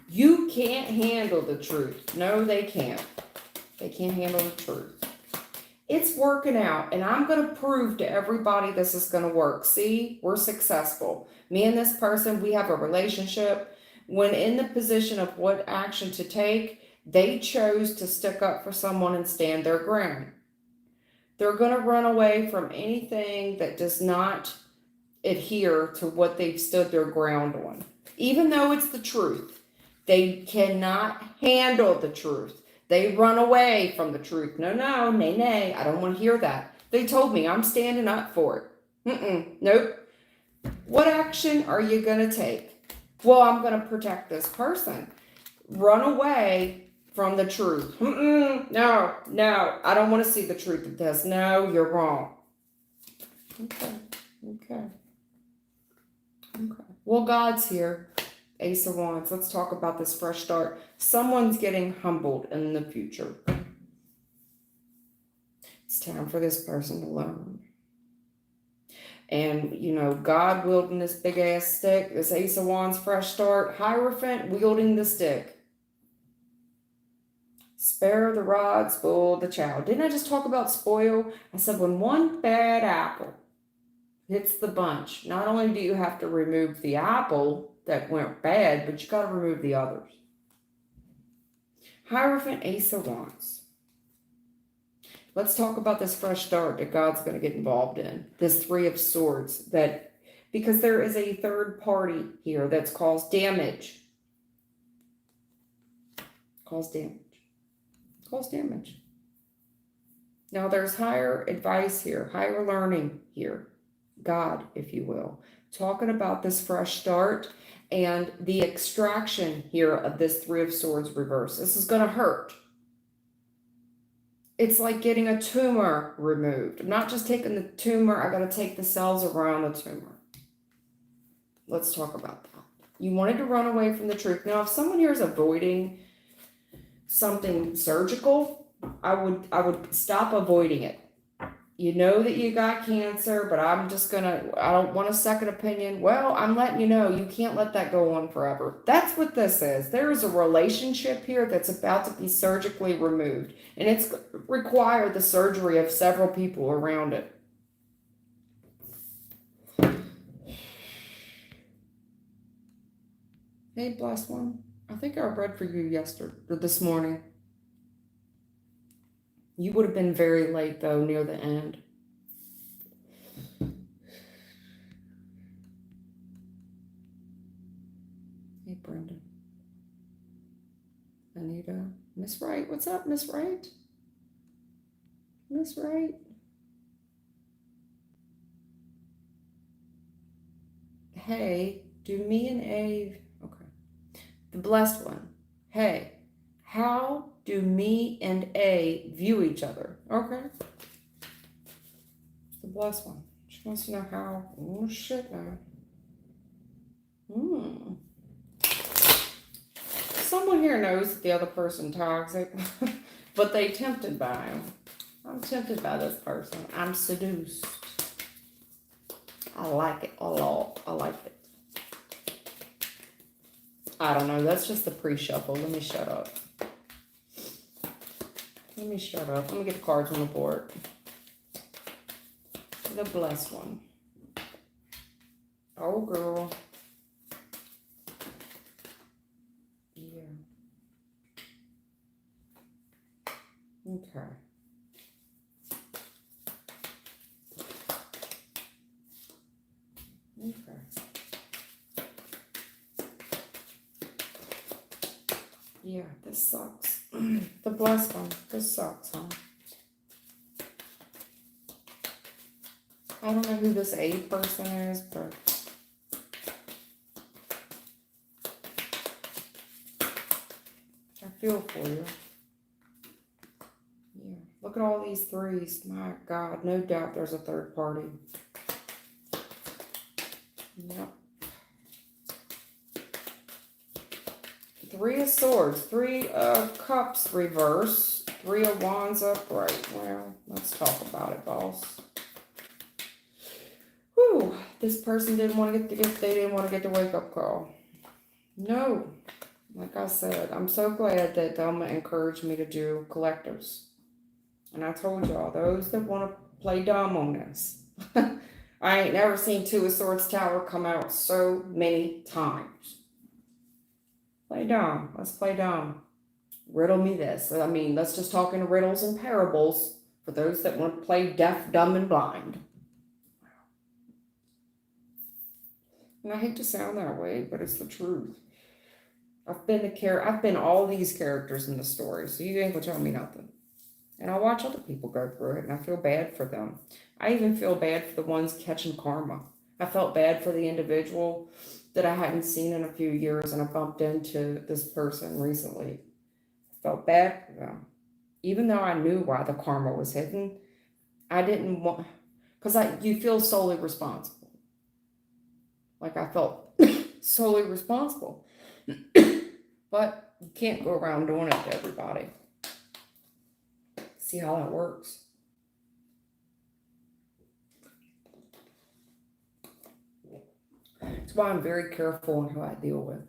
You can't handle the truth. No, they can't. They can't handle the truth. It's working out, and I'm going to prove to everybody this is going to work. See, we're successful. Me and this person, we have a relationship. When in the position of what action to take, they chose to stick up for someone and stand their ground. They're going to run away from anything that does not adhere to what they've stood their ground on. Even though it's the truth, they cannot handle the truth. They run away from the truth. No, nay, I don't want to hear that. They told me I'm standing up for it. Nope. What action are you going to take? Well, I'm going to protect this person. Run away from the truth. No, I don't want to see the truth of this. No, you're wrong. Okay. Well, God's here. Ace of Wands. Let's talk about this fresh start. Someone's getting humbled in the future. It's time for this person to learn. And, God wielding this big ass stick, this Ace of Wands fresh start, Hierophant wielding the stick. Spare the rod, spoil the child. Didn't I just talk about spoil? I said when one bad apple hits the bunch, not only do you have to remove the apple that went bad, but you got to remove the others. Hierophant, Ace of Wands. Let's talk about this fresh start that God's going to get involved in. This Three of Swords, because there is a third party here that's caused damage. Cause damage. Now there's higher advice here, higher learning here. God, if you will. Talking about this fresh start and the extraction here of this Three of Swords reverse. This is going to hurt. It's like getting a tumor removed. I'm not just taking the tumor, I got to take the cells around the tumor. Let's talk about that. You wanted to run away from the truth. Now, if someone here is avoiding something surgical, I would stop avoiding it. You know that you got cancer, but I don't want a second opinion. Well, I'm letting you know, you can't let that go on forever. That's what this is. There is a relationship here that's about to be surgically removed, and it's required the surgery of several people around it. Hey, blessed one. I think I read for you this morning. You would have been very late, though, near the end. Hey, Brenda. Anita. Miss Wright. What's up, Miss Wright? Miss Wright. Hey, do me and A... Okay. The blessed one. Hey, how do me and A view each other? Okay. The blessed one. She wants to know how. Oh, shit, now. Someone here knows that the other person toxic, but they tempted by him. I'm tempted by this person. I'm seduced. I like it a lot. I like it. I don't know. That's just the pre-shuffle. Let me shut up. Let me shut up. Let me get the cards on the board. The blessed one. Oh, girl. Yeah. Okay. Okay. Yeah, this sucks. The blessed one. This sucks, huh? I don't know who this A person is, but I feel for you. Yeah. Look at all these threes. My God, no doubt there's a third party. Yep. Three of Swords, Three of Cups reverse, Three of Wands upright. Well, let's talk about it, boss. Whew, this person didn't want to get the gift. They didn't want to get the wake-up call. No, like I said, I'm so glad that Thelma encouraged me to do collectives. And I told y'all, those that want to play dumb on this. I ain't never seen Two of Swords Tower come out so many times. Play dumb. Let's play dumb. Riddle me this. I mean, let's just talk in riddles and parables for those that want to play deaf, dumb, and blind. And I hate to sound that way, but it's the truth. I've been all these characters in the story, so you ain't gonna tell me nothing. And I watch other people go through it, and I feel bad for them. I even feel bad for the ones catching karma. I felt bad for the individual that I hadn't seen in a few years, and I bumped into this person recently. I felt bad for them. Even though I knew why the karma was hidden, I didn't want... Because you feel solely responsible. Like I felt solely responsible. But you can't go around doing it to everybody. See how that works. That's why I'm very careful on who I deal with.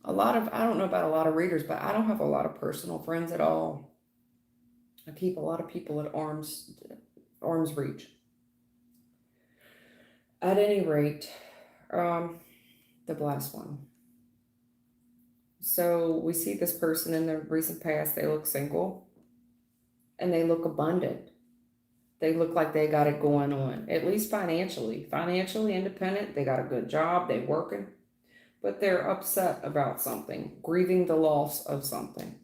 I don't know about a lot of readers, but I don't have a lot of personal friends at all. I keep a lot of people at arm's reach. At any rate, the blessed one. So we see this person in the recent past, they look single and they look abundant. They look like they got it going on, at least financially. Financially independent, they got a good job, they working, but they're upset about something, grieving the loss of something.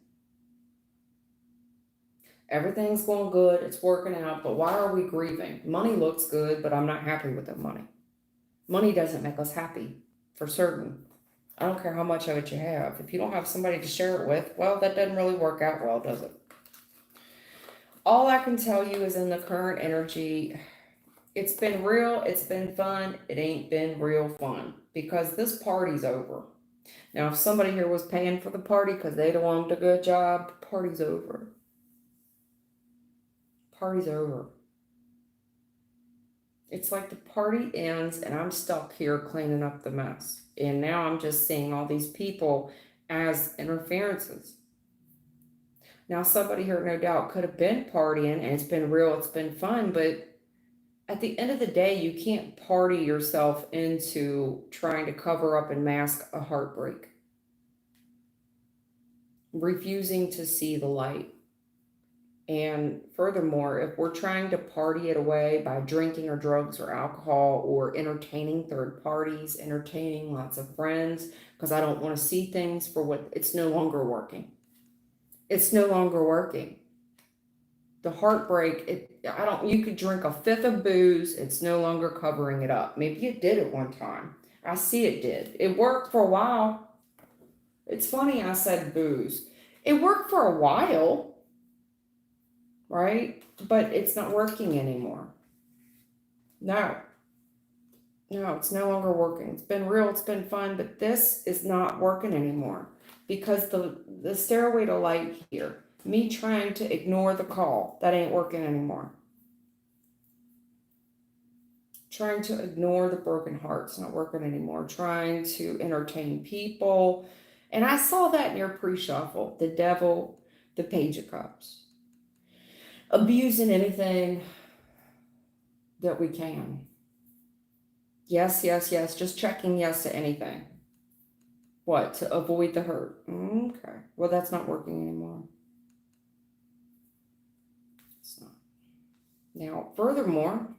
Everything's going good, it's working out, but why are we grieving? Money looks good, but I'm not happy with the money. Money doesn't make us happy, for certain. I don't care how much of it you have. If you don't have somebody to share it with, well, that doesn't really work out well, does it? All I can tell you is in the current energy, it's been real, it's been fun, it ain't been real fun because this party's over. Now, if somebody here was paying for the party because they don't want a good job, party's over. Party's over. It's like the party ends and I'm stuck here cleaning up the mess. And now I'm just seeing all these people as interferences. Now, somebody here, no doubt, could have been partying and it's been real, it's been fun, but at the end of the day, you can't party yourself into trying to cover up and mask a heartbreak. Refusing to see the light. And furthermore, if we're trying to party it away by drinking or drugs or alcohol or entertaining third parties, entertaining lots of friends, because I don't want to see things for what, it's no longer working. It's no longer working. The heartbreak, you could drink a fifth of booze, it's no longer covering it up. Maybe it did at one time. I see it did. It worked for a while. It's funny I said booze. It worked for a while, right? But it's not working anymore. No, it's no longer working. It's been real, it's been fun, but this is not working anymore because the stairway to light here, me trying to ignore the call, that ain't working anymore. Trying to ignore the broken heart's not working anymore. Trying to entertain people. And I saw that in your pre-shuffle. The devil, the page of cups. Abusing anything that we can. Yes. Just checking yes to anything. What? To avoid the hurt. Okay. Well, that's not working anymore. It's not. Now, furthermore,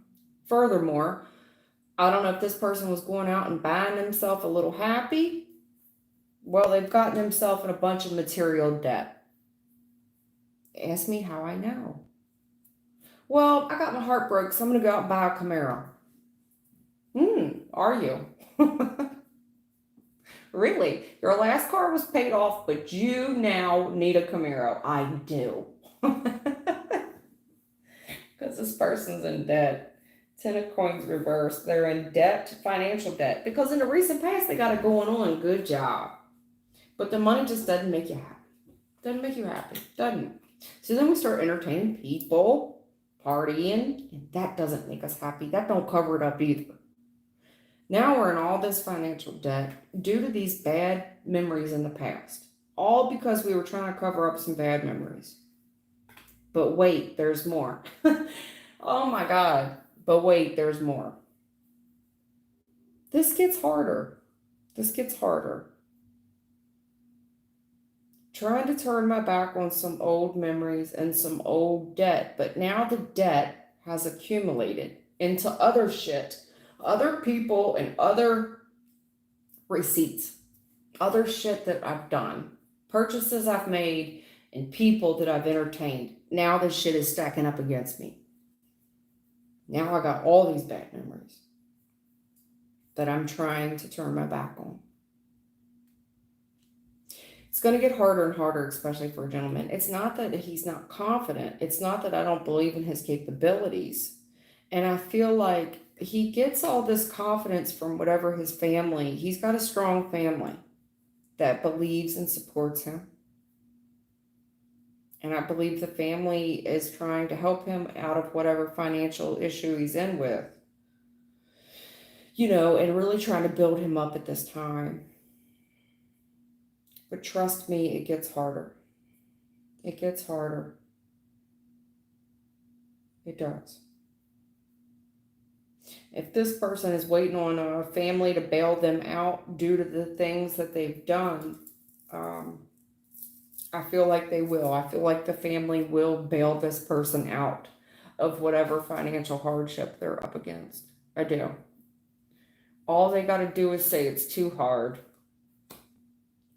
I don't know if this person was going out and buying themselves a little happy. Well, they've gotten themselves in a bunch of material debt. Ask me how I know. Well, I got my heart broke, so I'm going to go out and buy a Camaro. Are you? Really? Your last car was paid off, but you now need a Camaro. I do. Because this person's in debt. 10 of coins reversed. They're in debt, financial debt. Because in the recent past, they got it going on. Good job. But the money just doesn't make you happy. Doesn't make you happy. Doesn't. So then we start entertaining people, partying, and that doesn't make us happy. That don't cover it up either. Now we're in all this financial debt due to these bad memories in the past. All because we were trying to cover up some bad memories. But wait, there's more. Oh my God. But wait, there's more. This gets harder. Trying to turn my back on some old memories and some old debt, but now the debt has accumulated into other shit, other people and other receipts, other shit that I've done, purchases I've made, and people that I've entertained. Now this shit is stacking up against me. Now I got all these bad memories that I'm trying to turn my back on. It's going to get harder and harder, especially for a gentleman. It's not that he's not confident. It's not that I don't believe in his capabilities. And I feel like he gets all this confidence from whatever his family. He's got a strong family that believes and supports him. And I believe the family is trying to help him out of whatever financial issue he's in with. And really trying to build him up at this time. But trust me, it gets harder. It gets harder. It does. If this person is waiting on a family to bail them out due to the things that they've done, I feel like they will. I feel like the family will bail this person out of whatever financial hardship they're up against. I do. All they got to do is say it's too hard.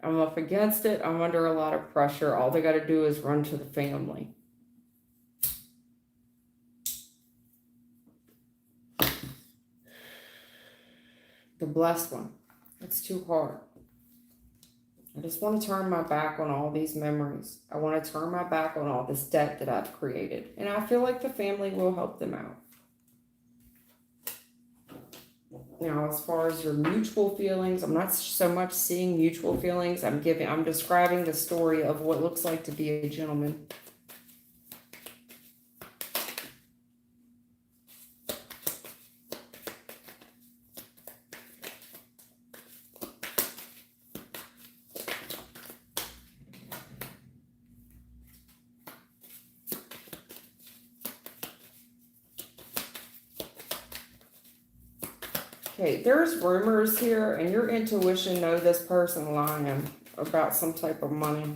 I'm up against it. I'm under a lot of pressure. All they got to do is run to the family. The blessed one. It's too hard. I just want to turn my back on all these memories. I want to turn my back on all this debt that I've created. And I feel like the family will help them out. Now, as far as your mutual feelings, I'm not so much seeing mutual feelings. I'm describing the story of what looks like to be a gentleman. Okay, there's rumors here, and your intuition know this person lying about some type of money.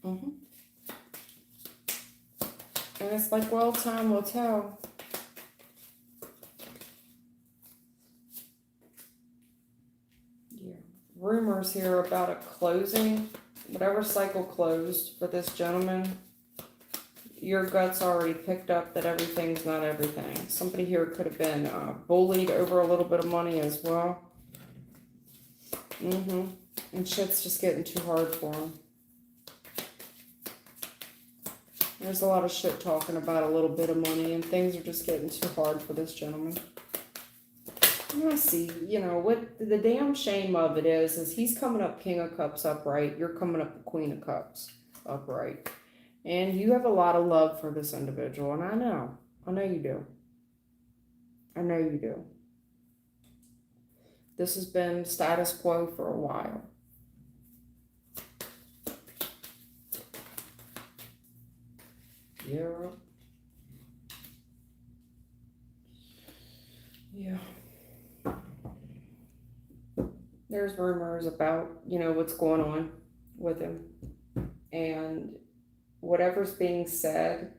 And it's like, well, time will tell. Yeah, rumors here about a closing, whatever cycle closed for this gentleman. Your gut's already picked up that everything's not everything. Somebody here could have been bullied over a little bit of money as well. And shit's just getting too hard for him. There's a lot of shit talking about a little bit of money, and things are just getting too hard for this gentleman. And I see, you know, what the damn shame of it is he's coming up King of Cups upright. You're coming up the Queen of Cups upright. And you have a lot of love for this individual, and I know you do. I know you do. This has been status quo for a while. Yeah. Yeah. There's rumors about, you know, what's going on with him. And whatever's being said,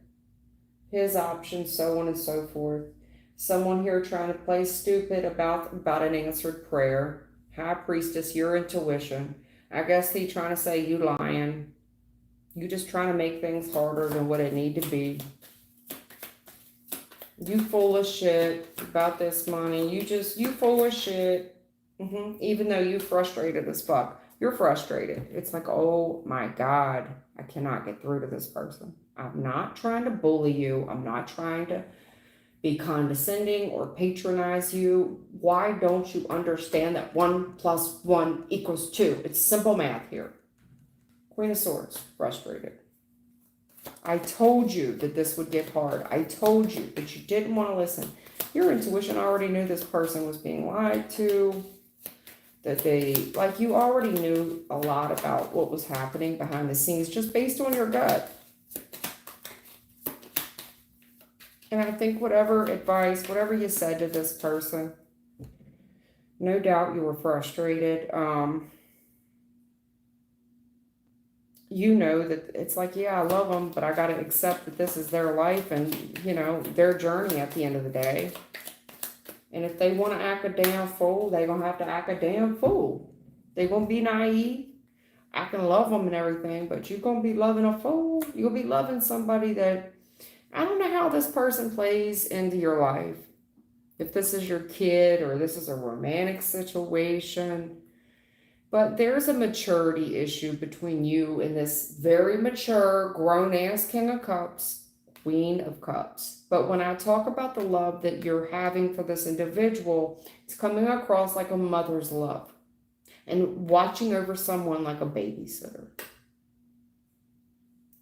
his options, so on and so forth. Someone here trying to play stupid about an answered prayer. High Priestess, your intuition. I guess he trying to say you lying. You just trying to make things harder than what it need to be. You full of shit about this money. You full of shit. Even though you frustrated as fuck. You're frustrated. It's like, oh my God, I cannot get through to this person. I'm not trying to bully you. I'm not trying to be condescending or patronize you. Why don't you understand that 1 + 1 = 2? It's simple math here. Queen of Swords, frustrated. I told you that this would get hard. I told you, but you didn't want to listen. Your intuition already knew this person was being lied to. That you already knew a lot about what was happening behind the scenes just based on your gut. And I think whatever advice, whatever you said to this person, no doubt you were frustrated. You know that it's like, yeah, I love them, but I got to accept that this is their life and, you know, their journey at the end of the day. And if they want to act a damn fool, they're going to have to act a damn fool. They're going to be naive. I can love them and everything, but you're going to be loving a fool. You'll be loving somebody that, I don't know how this person plays into your life. If this is your kid or this is a romantic situation. But there's a maturity issue between you and this very mature, grown-ass King of Cups, Queen of Cups. But when I talk about the love that you're having for this individual, it's coming across like a mother's love and watching over someone like a babysitter.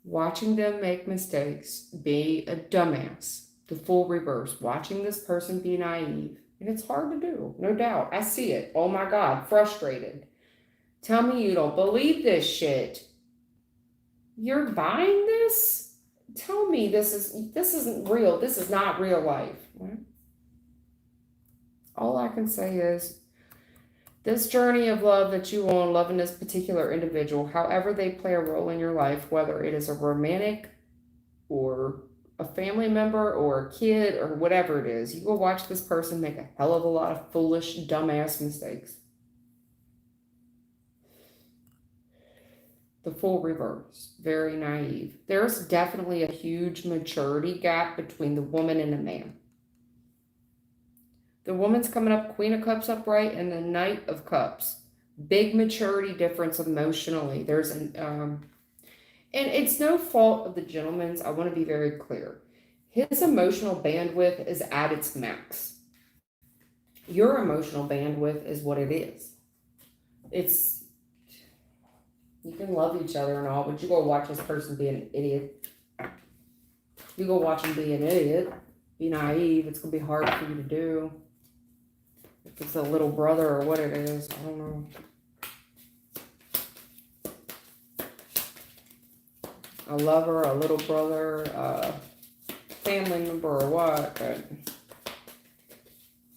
Watching them make mistakes, be a dumbass, the full reverse, watching this person be naive. And it's hard to do, no doubt. I see it. Oh my God, frustrated. Tell me you don't believe this shit. You're buying this? Tell me this isn't real. This is not real life. All I can say is this journey of love that you on, loving this particular individual, however they play a role in your life, whether it is a romantic or a family member or a kid or whatever it is, you will watch this person make a hell of a lot of foolish, dumbass mistakes. The full reverse, very naive. There's definitely a huge maturity gap between the woman and the man. The woman's coming up, Queen of Cups upright, and the Knight of Cups. Big maturity difference emotionally. There's an, and it's no fault of the gentleman's. I want to be very clear. His emotional bandwidth is at its max. Your emotional bandwidth is what it is. It's, you can love each other and all, but you go watch this person be an idiot. You go watch him be an idiot, be naive. It's going to be hard for you to do. If it's a little brother or what it is, I don't know. A lover, a little brother, a family member or what, but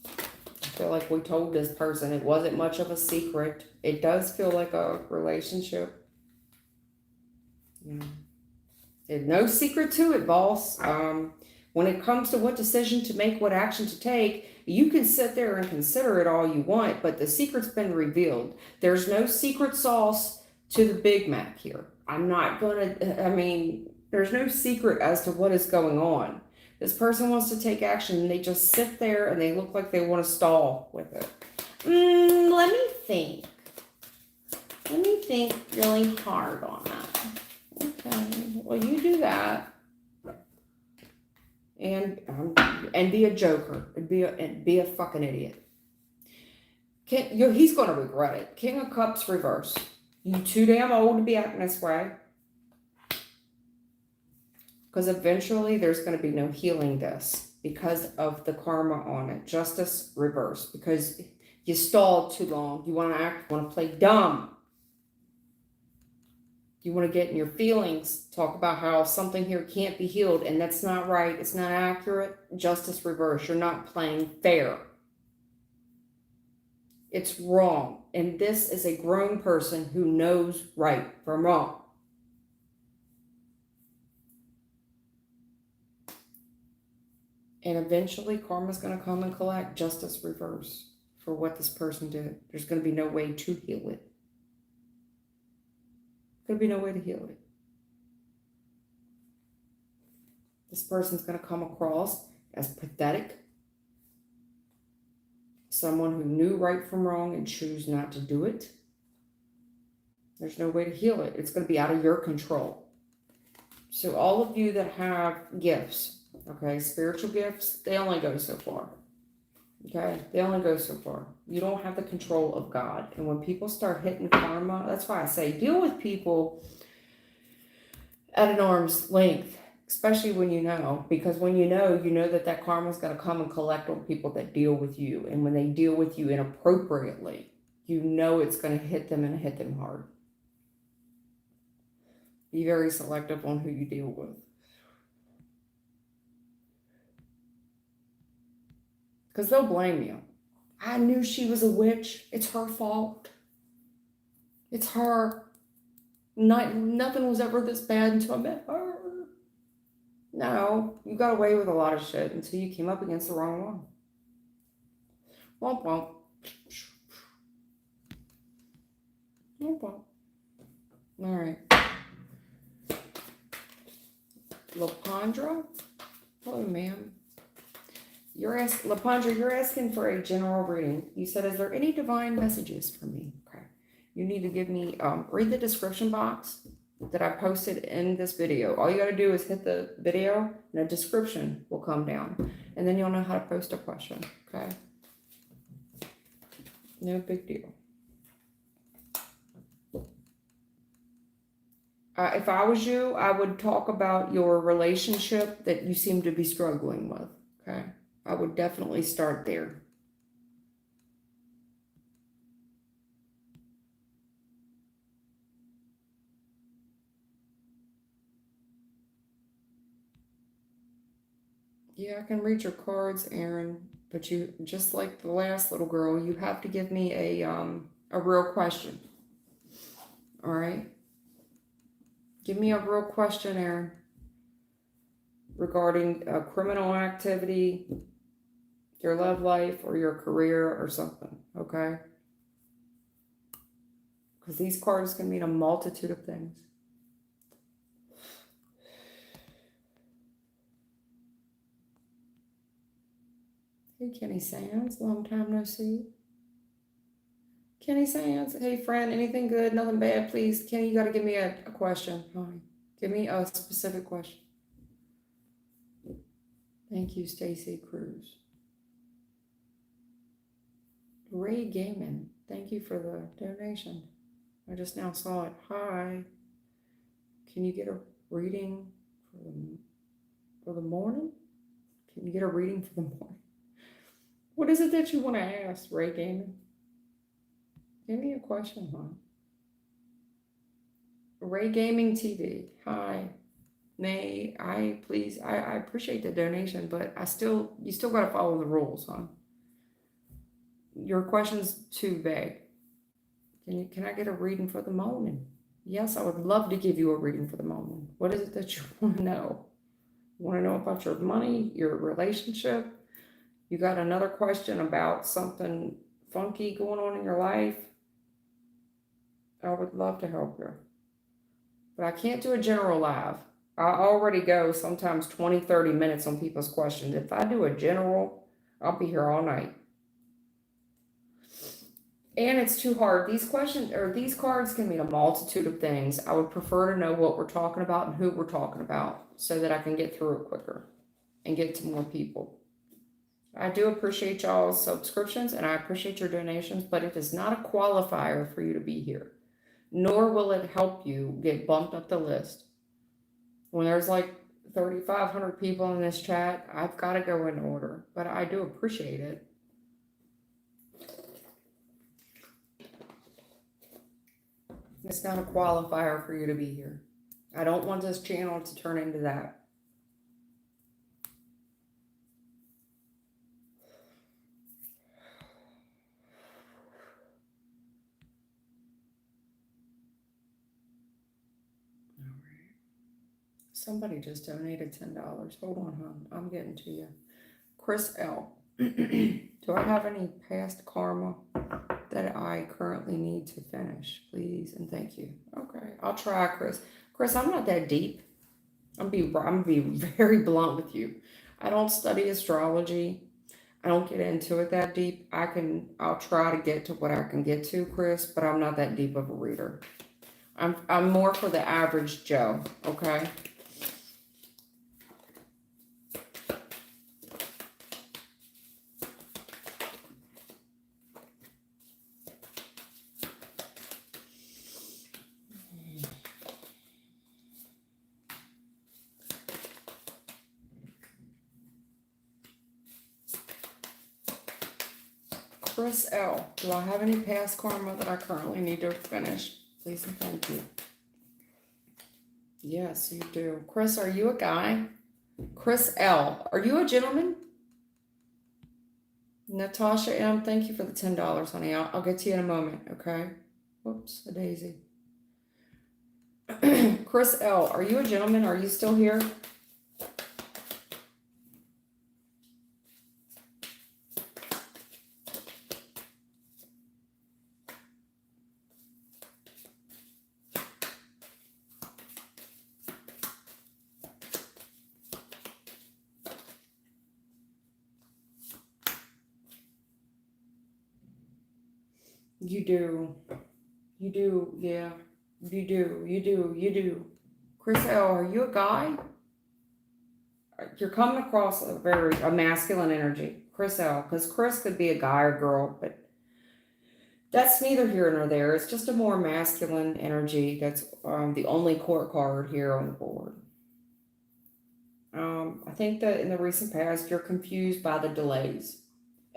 I feel like we told this person it wasn't much of a secret. It does feel like a relationship. There's no secret to it, boss. When it comes to what decision to make, what action to take, you can sit there and consider it all you want, but the secret's been revealed. There's no secret sauce to the Big Mac here. I'm not there's no secret as to what is going on. This person wants to take action and they just sit there and they look like they want to stall with it. Let me think. Let me think really hard on that. Okay, well, you do that. And be a joker. And be a fucking idiot. He's going to regret it. King of Cups reverse. You too damn old to be acting this way. Because eventually there's going to be no healing this because of the karma on it. Justice reverse. Because you stalled too long. You want to act, you want to play dumb. You want to get in your feelings. Talk about how something here can't be healed. And that's not right. It's not accurate. Justice reverse. You're not playing fair. It's wrong. And this is a grown person who knows right from wrong. And eventually karma's going to come and collect. Justice reverse for what this person did. There's going to be no way to heal it. There'll be no way to heal it. This person's going to come across as pathetic. Someone who knew right from wrong and choose not to do it. There's no way to heal it. It's going to be out of your control. So all of you that have gifts, okay, spiritual gifts, they only go so far. Okay, they only go so far. You don't have the control of God. And when people start hitting karma, that's why I say deal with people at an arm's length, especially when you know. Because when you know that karma is going to come and collect on people that deal with you. And when they deal with you inappropriately, you know it's going to hit them and hit them hard. Be very selective on who you deal with. Because they'll blame you. I knew she was a witch. It's her fault. It's her. Nothing was ever this bad until I met her. No, you got away with a lot of shit until you came up against the wrong one. Womp womp. Womp womp. All right. Lapandra? Hello, ma'am. Lapandra, you're asking for a general reading. You said, is there any divine messages for me? Okay. You need to give me, read the description box that I posted in this video. All you got to do is hit the video and a description will come down. And then you'll know how to post a question. Okay. No big deal. If I was you, I would talk about your relationship that you seem to be struggling with. Okay. I would definitely start there. Yeah, I can read your cards, Aaron, but you, just like the last little girl, you have to give me a real question. All right? Give me a real question, Aaron, regarding criminal activity, your love life, or your career, or something, okay? Because these cards can mean a multitude of things. Hey, Kenny Sands, long time no see. Kenny Sands, hey friend, anything good, nothing bad, please. Kenny, you got to give me a question, honey. Give me a specific question. Thank you, Stacy Cruz. Ray Gaiman, thank you for the donation. I just now saw it. Hi. Can you get a reading for the morning? Can you get a reading for the morning? What is it that you want to ask, Ray Gaiman? Give me a question, huh? Ray Gaming TV. Hi. May I please? I appreciate the donation, but you still got to follow the rules, huh? Your question's too vague. Can I get a reading for the morning? Yes, I would love to give you a reading for the morning. What is it that you want to know? You want to know about your money, your relationship? You got another question about something funky going on in your life? I would love to help you. But I can't do a general live. I already go sometimes 20, 30 minutes on people's questions. If I do a general, I'll be here all night. And it's too hard. These questions or these cards can mean a multitude of things. I would prefer to know what we're talking about and who we're talking about so that I can get through it quicker and get to more people. I do appreciate y'all's subscriptions and I appreciate your donations, but it is not a qualifier for you to be here, nor will it help you get bumped up the list. When there's like 3,500 people in this chat, I've got to go in order, but I do appreciate it. It's not a qualifier for you to be here. I don't want this channel to turn into that. All right. Somebody just donated $10. Hold on, hon. I'm getting to you. Chris L. Do I have any past karma that I currently need to finish? Please and thank you. Okay, I'll try, Chris. Chris, I'm not that deep. I'm gonna be very blunt with you. I don't study astrology. I don't get into it that deep. I'll try to get to what I can get to, Chris, but I'm not that deep of a reader. I'm more for the average Joe, okay? Chris L. Do I have any past karma that I currently need to finish? Please and thank you. Yes, you do. Chris, are you a guy? Chris L. Are you a gentleman? Natasha M. Thank you for the $10, honey. I'll get to you in a moment, okay? Whoops, a daisy. Chris L. Are you a gentleman? Are you still here? You do. You do, yeah. You do. Chris L., are you a guy? You're coming across a masculine energy. Chris L., because Chris could be a guy or girl, but that's neither here nor there. It's just a more masculine energy. That's the only court card here on the board. I think that in the recent past, you're confused by the delays.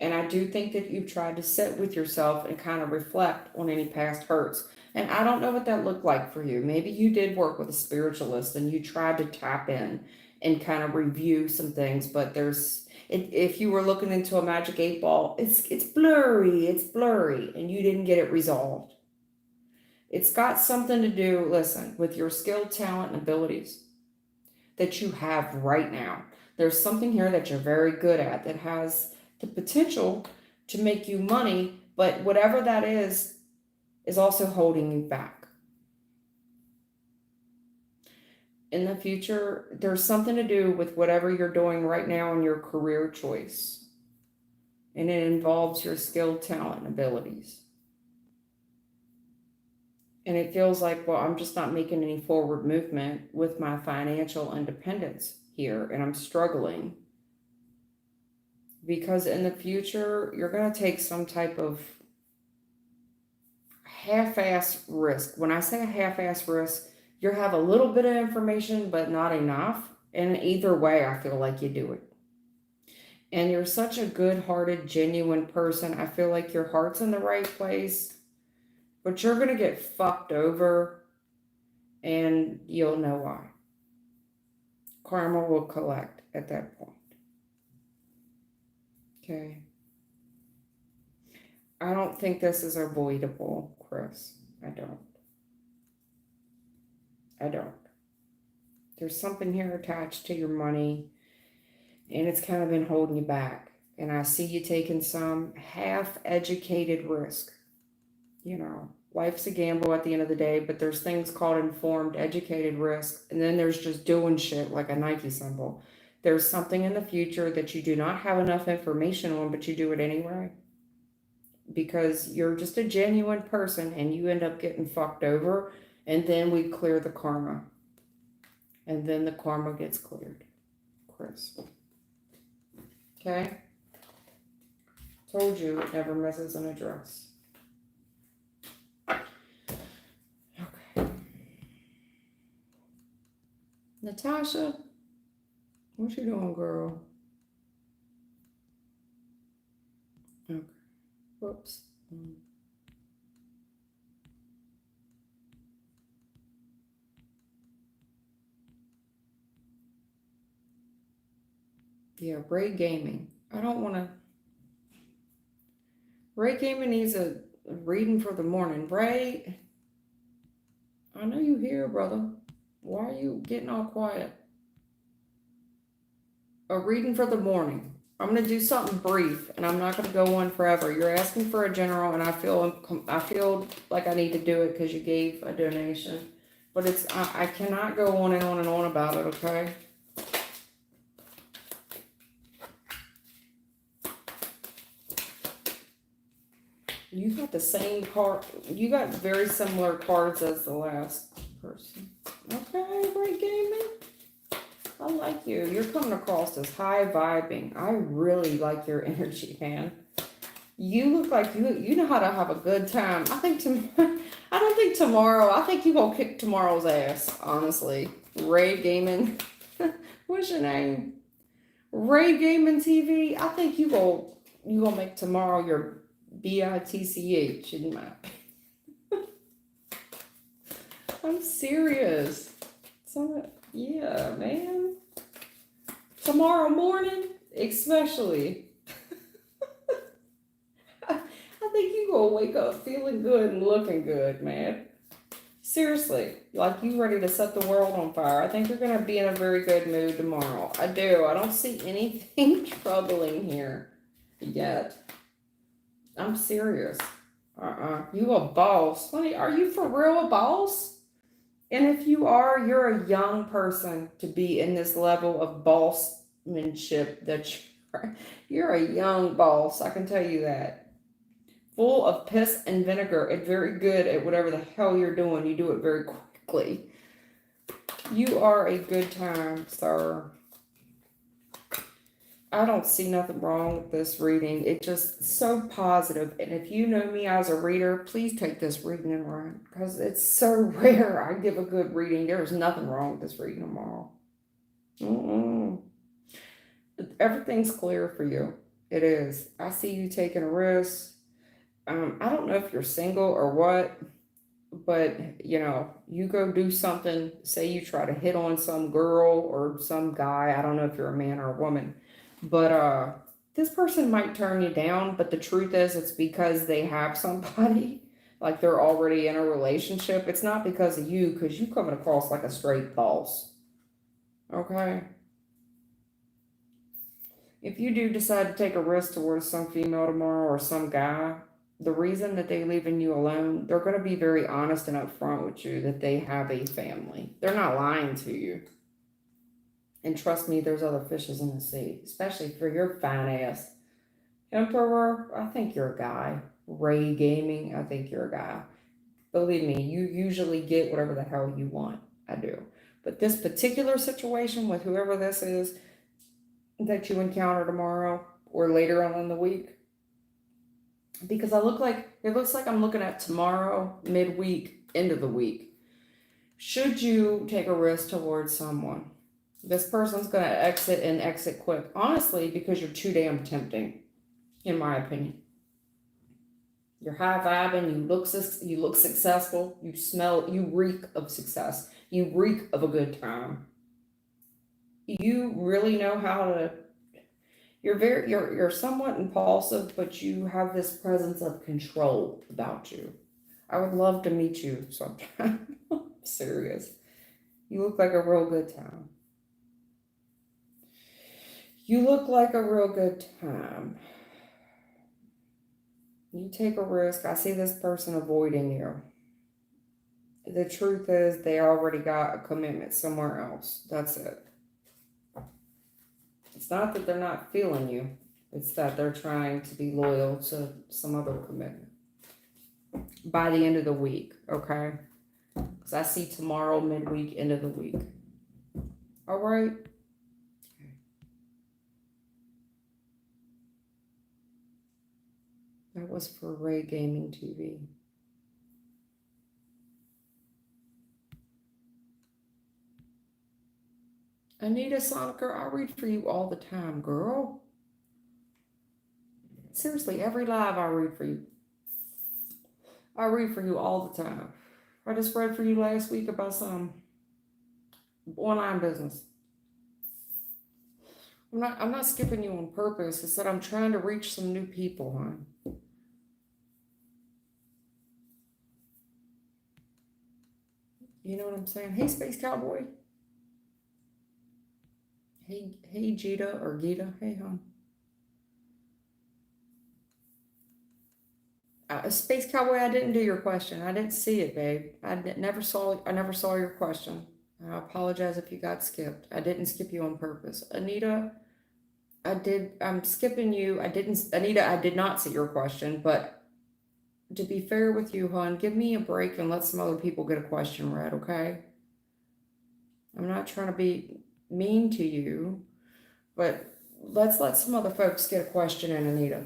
And I do think that you've tried to sit with yourself and kind of reflect on any past hurts. And I don't know what that looked like for you. Maybe you did work with a spiritualist and you tried to tap in and kind of review some things, but if you were looking into a magic 8 ball, it's blurry, and you didn't get it resolved. It's got something to do, listen, with your skill, talent, and abilities that you have right now. There's something here that you're very good at that has the potential to make you money, but whatever that is also holding you back. In the future, there's something to do with whatever you're doing right now in your career choice. and it involves your skill, talent, and abilities. And it feels like, well, I'm just not making any forward movement with my financial independence here, and I'm struggling. Because in the future, you're going to take some type of half-ass risk. When I say a half-ass risk, you have a little bit of information, but not enough. And either way, I feel like you do it. And you're such a good-hearted, genuine person. I feel like your heart's in the right place, but you're going to get fucked over, and you'll know why. Karma will collect at that point. Okay. I don't think this is avoidable, Chris. I don't. There's something here attached to your money, and it's kind of been holding you back. And I see you taking some half-educated risk. You know, life's a gamble at the end of the day, but there's things called informed, educated risk, and then there's just doing shit like a Nike symbol. There's something in the future that you do not have enough information on, but you do it anyway. Because you're just a genuine person and you end up getting fucked over, and then we clear the karma. And then the karma gets cleared, Chris. Okay? Told you it never misses an address. Okay. Natasha, what you doing, girl? Okay. Whoops. Yeah, Ray Gaming. I don't want to. Ray Gaming needs a reading for the morning. Ray, I know you here, brother. Why are you getting all quiet? A reading for the morning. I'm going to do something brief, and I'm not going to go on forever. You're asking for a general, and I feel like I need to do it because you gave a donation. But I cannot go on and on and on about it, okay? You got the same card. You got very similar cards as the last person. Okay, great gaming. I like you. You're coming across as high vibing. I really like your energy, man. You look like you know how to have a good time. I don't think tomorrow. I think you gonna kick tomorrow's ass. Honestly, Ray Gaming. What's your name? Ray Gaming TV. I think you gonna make tomorrow your bitch in my. I'm serious. Yeah, man. Tomorrow morning, especially. I think you gonna wake up feeling good and looking good, man. Seriously, like you ready to set the world on fire. I think you're gonna be in a very good mood tomorrow. I do. I don't see anything troubling here yet. I'm serious. You a boss. Honey, are you for real a boss? And if you are, you're a young person to be in this level of bossmanship you're a young boss. I can tell you that. Full of piss and vinegar and very good at whatever the hell you're doing. You do it very quickly. You are a good time, sir. I don't see nothing wrong with this reading. It's just so positive. And if you know me as a reader, please take this reading and run. Because it's so rare I give a good reading. There's nothing wrong with this reading tomorrow. Everything's clear for you. It is. I see you taking a risk. I don't know if you're single or what, but you go do something. Say you try to hit on some girl or some guy. I don't know if you're a man or a woman. But this person might turn you down, but the truth is it's because they have somebody, like they're already in a relationship. It's not because of you, because you coming across like a straight boss. Okay? If you do decide to take a risk towards some female tomorrow or some guy, the reason that they're leaving you alone, they're going to be very honest and upfront with you that they have a family. They're not lying to you. And trust me, there's other fishes in the sea, especially for your fine ass. Emperor, I think you're a guy. Ray Gaming, I think you're a guy. Believe me, you usually get whatever the hell you want. I do. But this particular situation with whoever this is that you encounter tomorrow or later on in the week, because it looks like I'm looking at tomorrow, midweek, end of the week. Should you take a risk towards someone, this person's going to exit and exit quick. Honestly, because you're too damn tempting, in my opinion. You're high vibing. You look successful. You reek of success. You reek of a good time. You really know how to. You're somewhat impulsive, but you have this presence of control about you. I would love to meet you sometime. I'm serious. You look like a real good time. You look like a real good time. You take a risk. I see this person avoiding you. The truth is, they already got a commitment somewhere else. That's it. It's not that they're not feeling you. It's that they're trying to be loyal to some other commitment. By the end of the week, okay? Because I see tomorrow, midweek, end of the week. All right? That was for Ray Gaming TV. Anita Soniker, I read for you all the time, girl. Seriously, every live I read for you. I read for you all the time. I just read for you last week about some online business. I'm not skipping you on purpose. It's that I'm trying to reach some new people, huh? You know what I'm saying? Hey, Space Cowboy. Hey, Gita or Gita. Hey, hon. Space Cowboy, I didn't do your question. I didn't see it, babe. I never saw your question. I apologize if you got skipped. I didn't skip you on purpose. Anita, I'm skipping you. Anita, I did not see your question, but to be fair with you, hon, give me a break and let some other people get a question read, okay? I'm not trying to be mean to you, but let's let some other folks get a question in, Anita,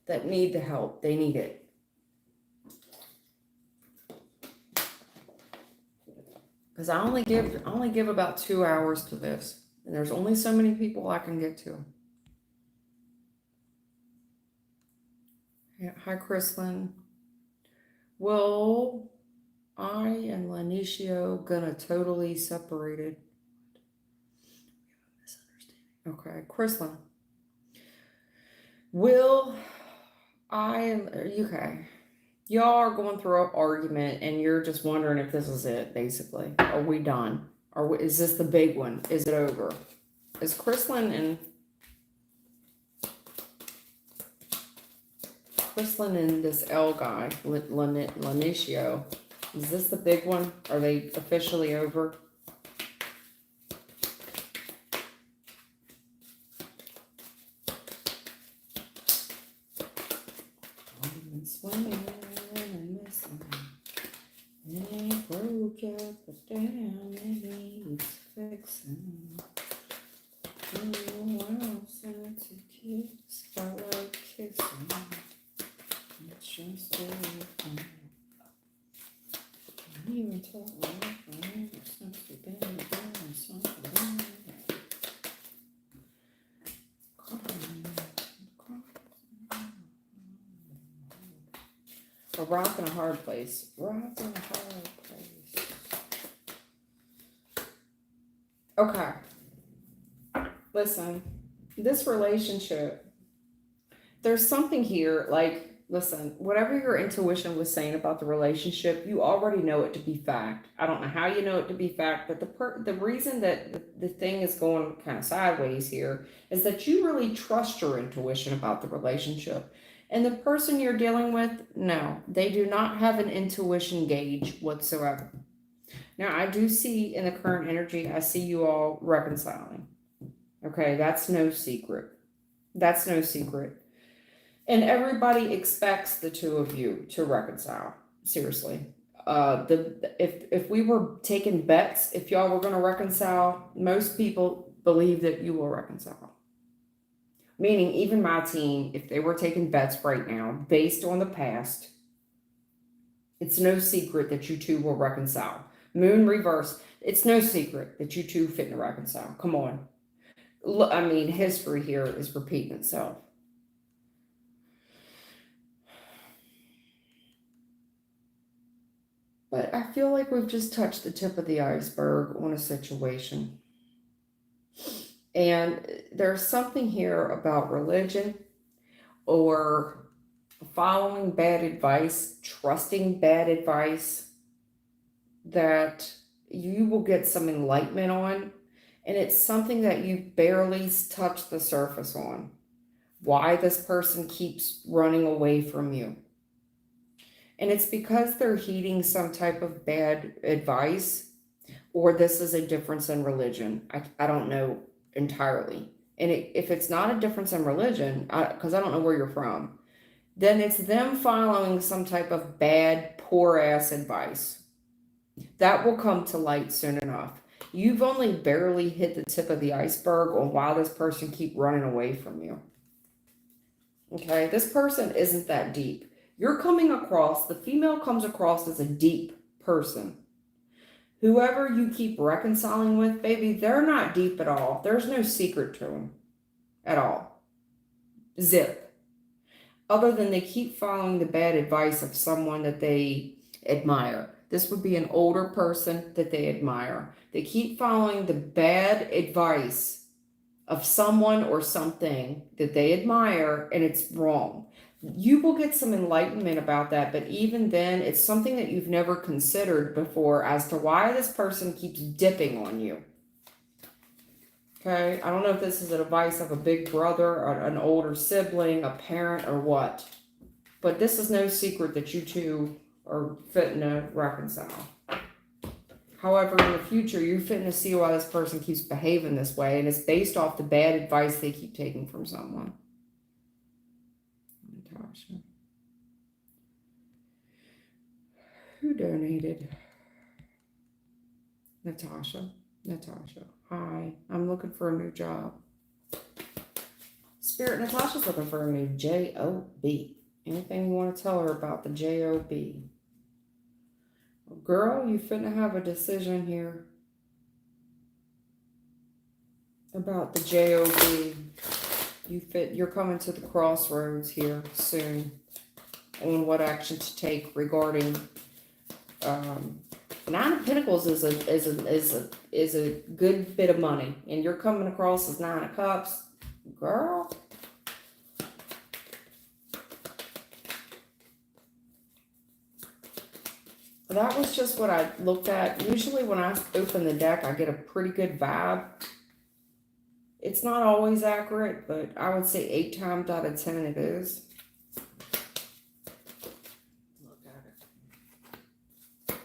that need the help. They need it. Because I only give about 2 hours to this, and there's only so many people I can get to. Yeah, hi, Chrysyn. Well, I and Lanicio gonna totally separated. Okay, Chrysyn. Will I and okay. Y'all are going through an argument and you're just wondering if this is it, basically. Are we done? Is this the big one? Is it over? Is Chrysyn and this L guy, Lanicio, is this the big one? Are they officially over? Swinging and missing. It ain't broke yet, but damn, it needs fixing. Oh, wow, sent to kiss, I like kissing. It's just a fun. Can't even talk like forever since we've been doing something. A rock and a hard place. Rock and a hard place. Okay. Listen, this relationship, there's something here, like, listen, whatever your intuition was saying about the relationship, you already know it to be fact. I don't know how you know it to be fact, but the reason that the thing is going kind of sideways here is that you really trust your intuition about the relationship. And the person you're dealing with, no, they do not have an intuition gauge whatsoever. Now, I do see in the current energy, I see you all reconciling. Okay, that's no secret. That's no secret. And everybody expects the two of you to reconcile. Seriously. If we were taking bets, if y'all were going to reconcile, most people believe that you will reconcile. Meaning, even my team, if they were taking bets right now, based on the past, it's no secret that you two will reconcile. Moon reverse, it's no secret that you two fit to reconcile. Come on. Look, I mean, history here is repeating itself. But I feel like we've just touched the tip of the iceberg on a situation. And there's something here about religion or following bad advice, trusting bad advice, that you will get some enlightenment on. And it's something that you barely touch the surface on. Why this person keeps running away from you. And it's because they're heeding some type of bad advice, or this is a difference in religion. I don't know entirely. And if it's not a difference in religion, because I don't know where you're from, then it's them following some type of bad, poor ass advice. That will come to light soon enough. You've only barely hit the tip of the iceberg on why this person keep running away from you. Okay, this person isn't that deep. You're coming across, the female comes across as a deep person. Whoever you keep reconciling with, baby, they're not deep at all. There's no secret to them at all. Zip. Other than they keep following the bad advice of someone that they admire. This would be an older person that they admire. They keep following the bad advice of someone or something that they admire, and it's wrong. You will get some enlightenment about that, but even then, it's something that you've never considered before as to why this person keeps dipping on you. Okay, I don't know if this is advice of a big brother, or an older sibling, a parent, or what, but this is no secret that you two are fitting to reconcile. However, in the future, you're fitting to see why this person keeps behaving this way, and it's based off the bad advice they keep taking from someone. Natasha. Who donated? Natasha. Natasha. Hi, I'm looking for a new job. Spirit, Natasha's looking for a new J.O.B. Anything you want to tell her about the J.O.B.? Girl, you finna have a decision here about the J.O.B. You're coming to the crossroads here soon on what action to take regarding Nine of Pentacles is a good bit of money, and you're coming across as Nine of Cups, girl. That was just what I looked at. Usually when I open the deck, I get a pretty good vibe. It's not always accurate, but I would say 8 times out of 10 it is. Look at it.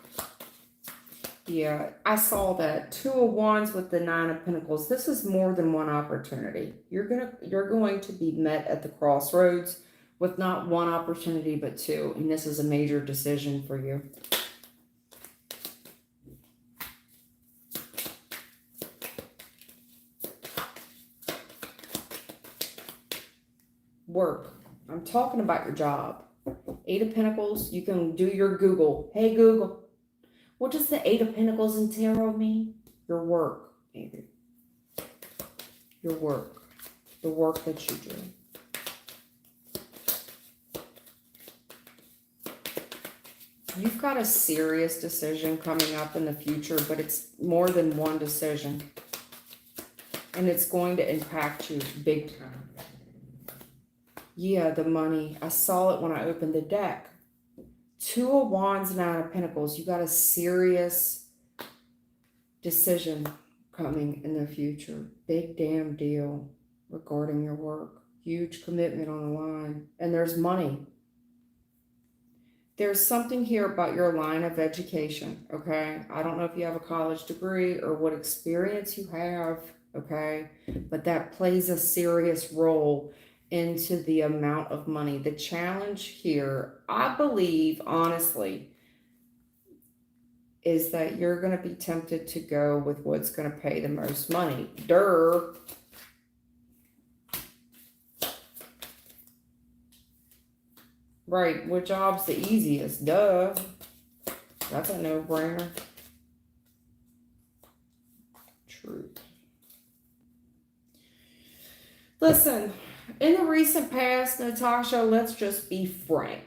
Yeah, I saw that. 2 of Wands with the 9 of Pentacles. This is more than one opportunity. You're going to be met at the crossroads with not one opportunity, but 2. And this is a major decision for you. Work. I'm talking about your job. 8 of Pentacles. You can do your Google. Hey Google, what does the 8 of Pentacles in tarot mean? Your work, maybe. Your work. The work that you do. You've got a serious decision coming up in the future, but it's more than one decision. And it's going to impact you big time. Yeah, the money. I saw it when I opened the deck. 2 of Wands, 9 of Pentacles. You got a serious decision coming in the future. Big damn deal regarding your work. Huge commitment on the line. And there's money. There's something here about your line of education, okay? I don't know if you have a college degree or what experience you have, okay? But that plays a serious role into the amount of money. The challenge here, I believe, honestly, is that you're going to be tempted to go with what's going to pay the most money. Durr. Right, what job's the easiest? Duh. That's a no-brainer. Truth. Listen, in the recent past, Natasha, let's just be frank.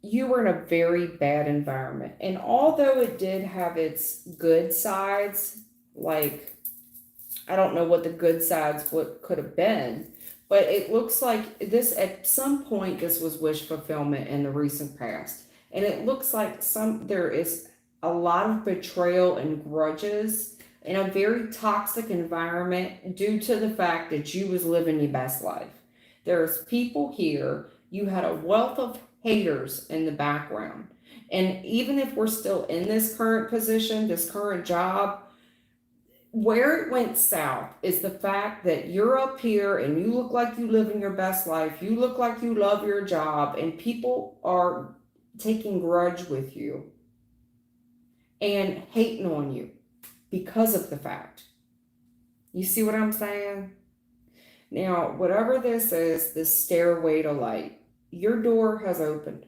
You were in a very bad environment. And although it did have its good sides, like, I don't know what the good sides what could have been, but it looks like this at some point this was wish fulfillment in the recent past. And it looks like there is a lot of betrayal and grudges in a very toxic environment due to the fact that you was living your best life. There's people here, you had a wealth of haters in the background. And even if we're still in this current position, this current job, where it went south is the fact that you're up here and you look like you live in your best life. You look like you love your job, and people are taking grudge with you and hating on you because of the fact. You see what I'm saying? Now, whatever this is, this stairway to light, your door has opened.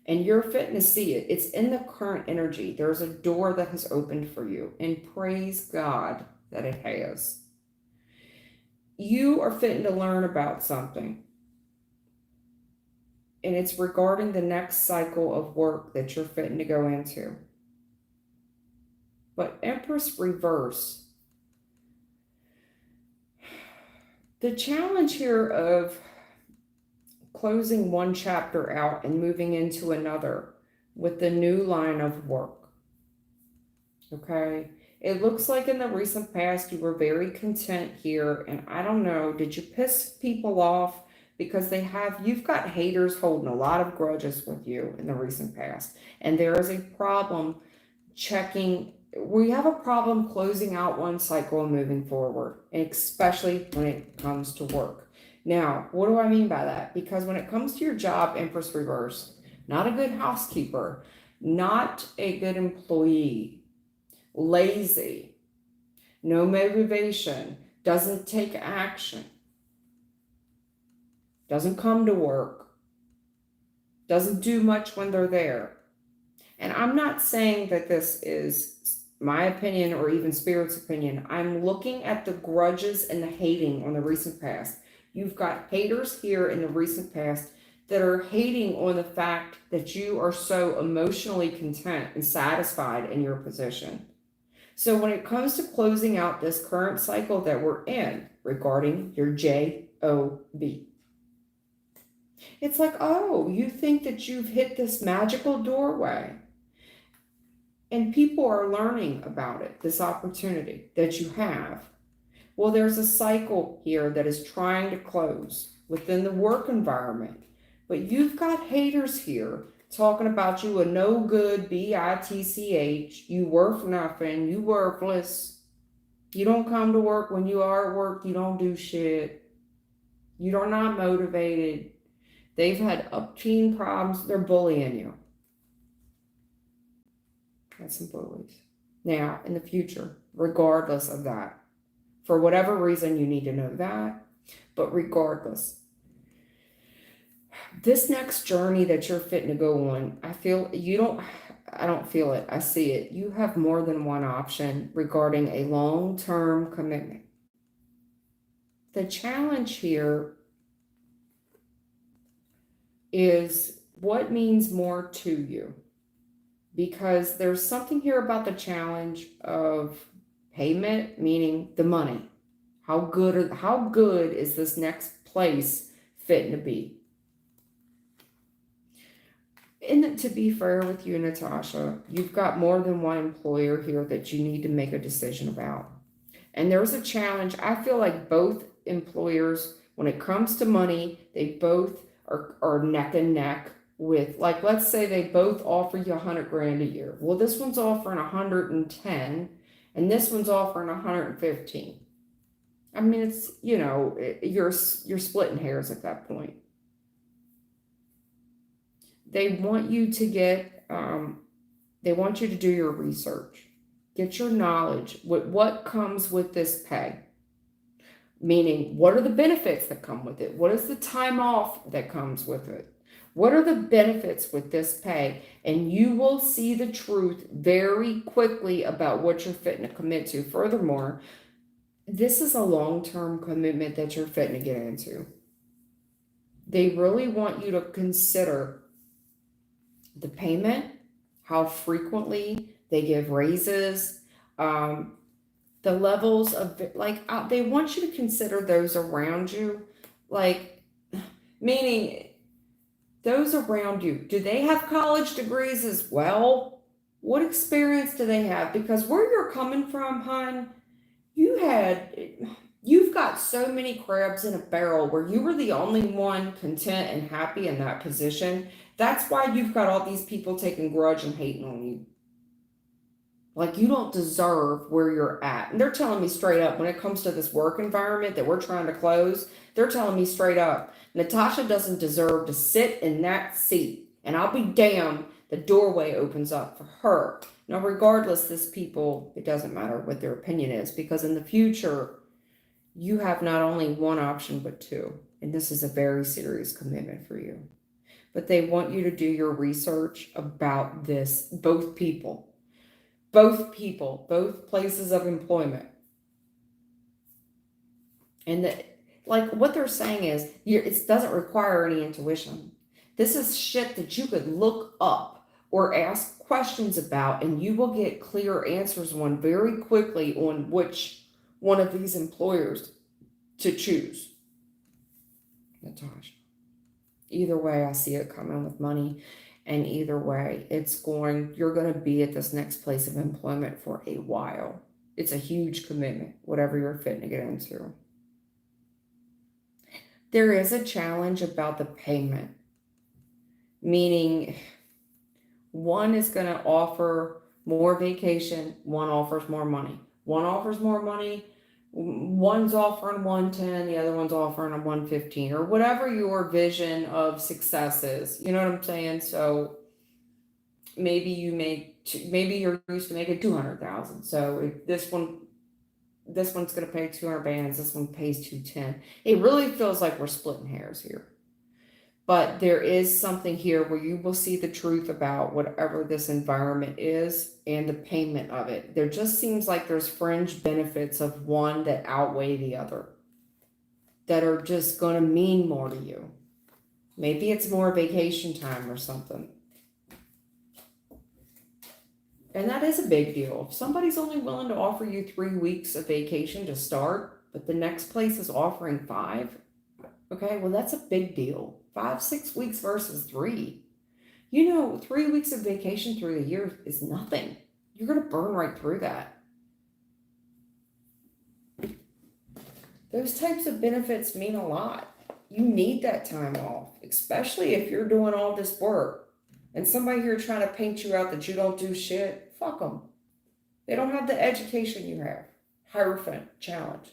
And you're fitting to see it. It's in the current energy. There's a door that has opened for you. And praise God that it has. You are fitting to learn about something. And it's regarding the next cycle of work that you're fitting to go into. But Empress reverse. The challenge here of closing one chapter out and moving into another with the new line of work. Okay? It looks like in the recent past you were very content here, and I don't know, did you piss people off? Because you've got haters holding a lot of grudges with you in the recent past. And there is a problem we have a problem closing out one cycle and moving forward, especially when it comes to work. Now, what do I mean by that? Because when it comes to your job, Empress Reverse, not a good housekeeper, not a good employee, lazy, no motivation, doesn't take action, doesn't come to work, doesn't do much when they're there. And I'm not saying that this is my opinion or even Spirit's opinion. I'm looking at the grudges and the hating on the recent past. You've got haters here in the recent past that are hating on the fact that you are so emotionally content and satisfied in your position. So when it comes to closing out this current cycle that we're in regarding your J-O-B, it's like, oh, you think that you've hit this magical doorway. And people are learning about it, this opportunity that you have. Well, there's a cycle here that is trying to close within the work environment. But you've got haters here talking about you a no good bitch, you worth nothing, you worthless. You don't come to work. When you are at work, you don't do shit. You are not motivated. They've had upteen problems. They're bullying you. That's some bullies. Now, in the future, regardless of that, for whatever reason, you need to know that. But regardless, this next journey that you're fitting to go on, I don't feel it. I see it. You have more than one option regarding a long-term commitment. The challenge here is what means more to you. Because there's something here about the challenge of payment, meaning the money. How good is this next place fitting to be? And to be fair with you, Natasha, you've got more than one employer here that you need to make a decision about. And there's a challenge. I feel like both employers, when it comes to money, they both are neck and neck with, like, let's say they both offer you $100,000 a year. Well, this one's offering 110, and this one's offering 115. I mean, it's, you're splitting hairs at that point. They want you to they want you to do your research, get your knowledge, what comes with this pay. Meaning, what are the benefits that come with it? What is the time off that comes with it? What are the benefits with this pay? And you will see the truth very quickly about what you're fitting to commit to. Furthermore, this is a long-term commitment that you're fitting to get into. They really want you to consider the payment, how frequently they give raises, the levels of, like, they want you to consider those around you, like, meaning those around you. Do they have college degrees as well? What experience do they have? Because where you're coming from, hon, you've got so many crabs in a barrel where you were the only one content and happy in that position. That's why you've got all these people taking grudge and hating on you. Like, you don't deserve where you're at. And they're telling me straight up, when it comes to this work environment that we're trying to close, they're telling me straight up, Natasha doesn't deserve to sit in that seat. And I'll be damned, the doorway opens up for her. Now, regardless, it doesn't matter what their opinion is, because in the future, you have not only one option, but two. And this is a very serious commitment for you. But they want you to do your research about this, both places of employment. And what they're saying is, it doesn't require any intuition. This is shit that you could look up or ask questions about, and you will get clear answers on very quickly on which one of these employers to choose. Natasha. Either way, I see it coming with money. And either way, you're going to be at this next place of employment for a while. It's a huge commitment, whatever you're fitting to get into. There is a challenge about the payment, meaning one is going to offer more vacation, one offers more money. One offers more money, one's offering 110, the other one's offering a 115, or whatever your vision of success is. You know what I'm saying? So maybe you're used to making 200,000. So this one's going to pay 200 bands. This one pays 210. It really feels like we're splitting hairs here. But there is something here where you will see the truth about whatever this environment is and the payment of it. There just seems like there's fringe benefits of one that outweigh the other, that are just going to mean more to you. Maybe it's more vacation time or something. And that is a big deal. If somebody's only willing to offer you 3 weeks of vacation to start, but the next place is offering 5, okay, well, that's a big deal. 5-6 weeks versus 3. 3 weeks of vacation through the year is nothing. You're going to burn right through that. Those types of benefits mean a lot. You need that time off, especially if you're doing all this work and somebody here trying to paint you out that you don't do shit. Fuck them. They don't have the education you have. Hierophant challenge.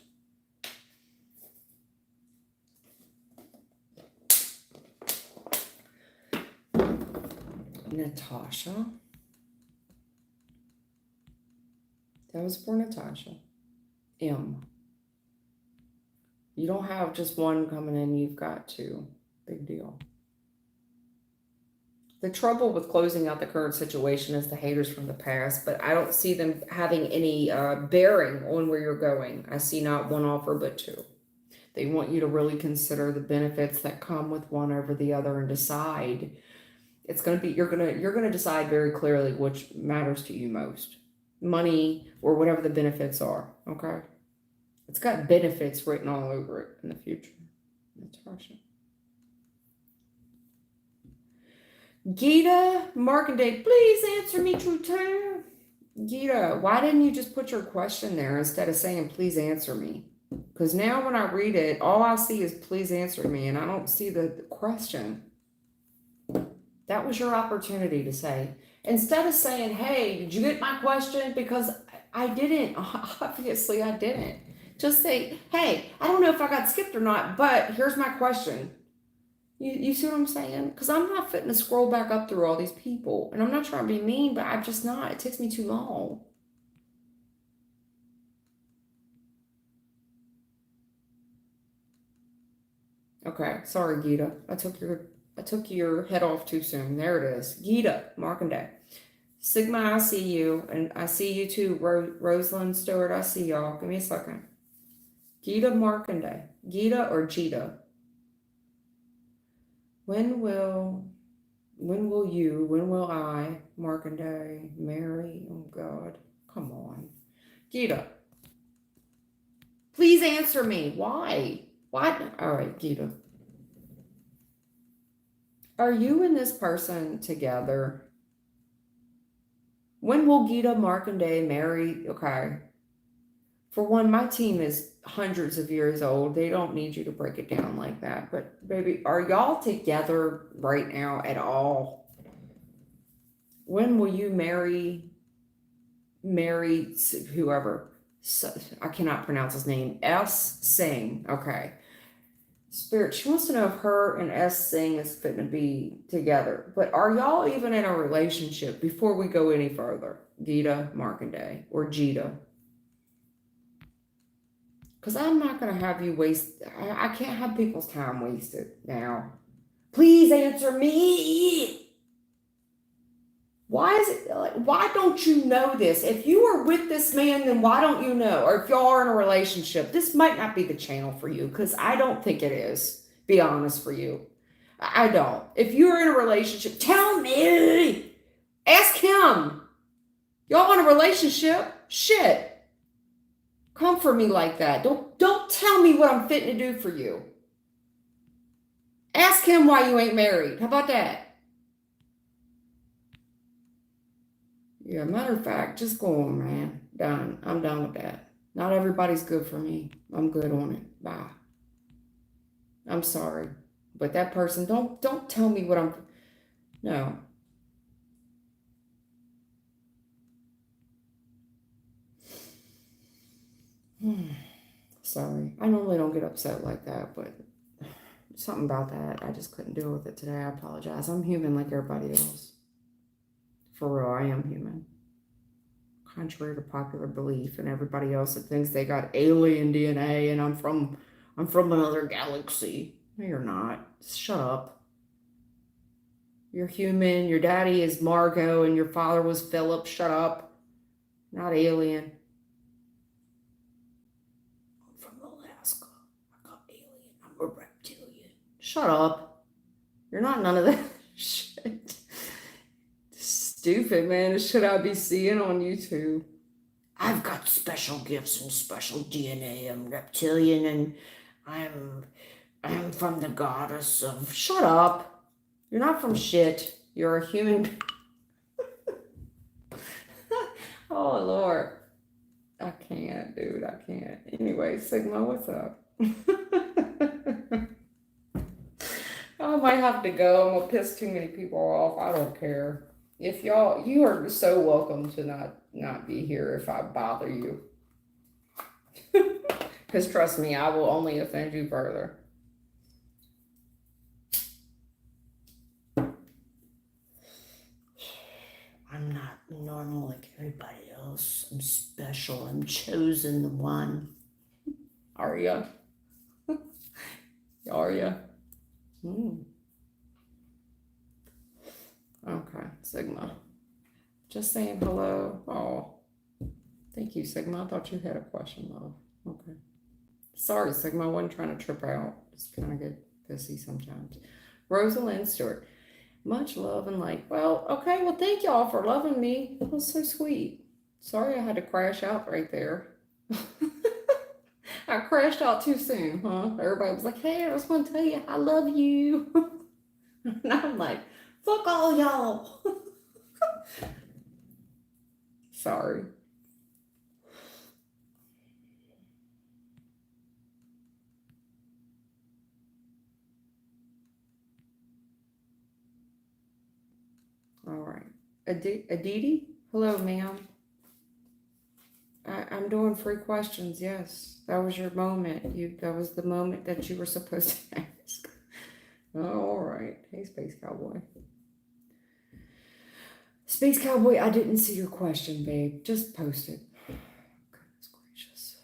Natasha. That was for Natasha. M. You don't have just one coming in, you've got 2. Big deal. The trouble with closing out the current situation is the haters from the past, but I don't see them having any bearing on where you're going. I see not one offer, but 2. They want you to really consider the benefits that come with one over the other and decide. It's going to be, you're going to decide very clearly which matters to you most. Money or whatever the benefits are, okay? It's got benefits written all over it in the future. Natasha. Gita Markanday, please answer me, True Time. Gita, why didn't you just put your question there instead of saying, please answer me? Because now when I read it, all I see is please answer me, and I don't see the question. That was your opportunity to say. Instead of saying, hey, did you get my question? Because I didn't. Obviously, I didn't. Just say, hey, I don't know if I got skipped or not, but here's my question. You see what I'm saying? Because I'm not fitting to scroll back up through all these people. And I'm not trying to be mean, but I'm just not. It takes me too long. Okay, sorry, Gita. I took your head off too soon. There it is. Gita, Markandale. Sigma, I see you. And I see you too, Rosalind Stewart. I see y'all. Give me a second. Gita Markandale. Gita or Gita? When will I, Markandale, Mary? Oh God, come on. Gita, please answer me. Why? Why? All right, Gita. Are you and this person together? When will Gita, Markandale, marry? Okay. For one, my team is hundreds of years old. They don't need you to break it down like that. But baby, are y'all together right now at all? When will you marry whoever? So, I cannot pronounce his name. S. Singh. Okay. Spirit, she wants to know if her and S. Singh is fitting to be together. But are y'all even in a relationship before we go any further? Gita Markandale or Jita? Because I'm not going to have you waste. I can't have people's time wasted now. Please answer me. Why is it like, why don't you know this? If you are with this man, then why don't you know? Or if y'all are in a relationship, this might not be the channel for you because I don't think it is. Be honest for you. I don't. If you're in a relationship, tell me. Ask him. Y'all in a relationship? Shit. Come for me like that. Don't tell me what I'm fitting to do for you. Ask him why you ain't married. How about that? Yeah, matter of fact, just go on, man. Done. I'm done with that. Not everybody's good for me. I'm good on it. Bye. I'm sorry. But that person, don't tell me what I'm. No. Sorry. I normally don't get upset like that, but something about that. I just couldn't deal with it today. I apologize. I'm human like everybody else. For real, I am human. Contrary to popular belief and everybody else that thinks they got alien DNA and I'm from another galaxy. No, you're not. Shut up. You're human. Your daddy is Margot and your father was Philip. Shut up. Not alien. I'm from Alaska. I got alien. I'm a reptilian. Shut up. You're not none of that shit. Stupid, man. Should I be seeing on YouTube? I've got special gifts and special DNA. I'm reptilian and I'm from the goddess of. Shut up. You're not from shit. You're a human. Oh, Lord. I can't, dude. I can't. Anyway, Sigma, what's up? I might have to go. I'm going to piss too many people off. I don't care. If you are so welcome to not be here if I bother you. Because trust me, I will only offend you further. I'm not normal like everybody else. I'm special. I'm chosen the one. Are ya? Are ya? Okay, Sigma. Just saying hello. Oh, thank you, Sigma. I thought you had a question, love. Okay. Sorry, Sigma. I wasn't trying to trip out. Just kind of get pissy sometimes. Rosalind Stewart. Much love and light. Well, okay. Well, thank y'all for loving me. That was so sweet. Sorry I had to crash out right there. I crashed out too soon, huh? Everybody was like, hey, I just want to tell you I love you. And I'm like, fuck all y'all. Sorry. All right. Aditi? Hello, ma'am. I'm doing free questions. Yes, that was your moment. That was the moment that you were supposed to ask. Oh, all right. Hey, Space Cowboy. Space Cowboy, I didn't see your question, babe. Just post it. Goodness gracious.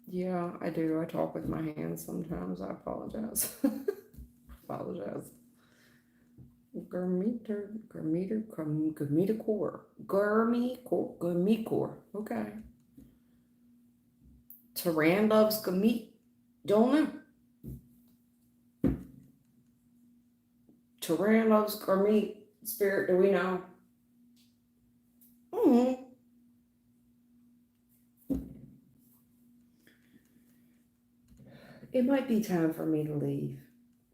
Yeah, I do. I talk with my hands sometimes. I apologize. Apologize. Gurmicor. Okay. Taran loves Gurmit. Don't know. Taran loves Gurmit. Spirit, do we know? Mm-hmm. It might be time for me to leave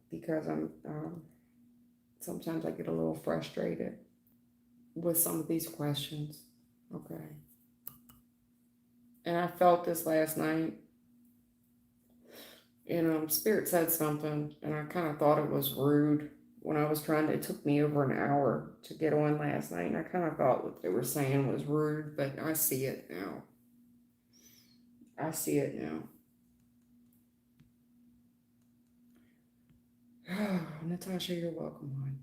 because I'm sometimes I get a little frustrated with some of these questions. Okay. And I felt this last night. And Spirit said something, and I kind of thought it was rude when I was trying to. It took me over an hour to get on last night, and I kind of thought what they were saying was rude, but I see it now. I see it now. Natasha, you're welcome, hon.